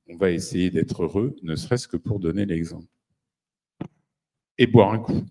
On va essayer d'être heureux, ne serait-ce que pour donner l'exemple. Et boire un coup.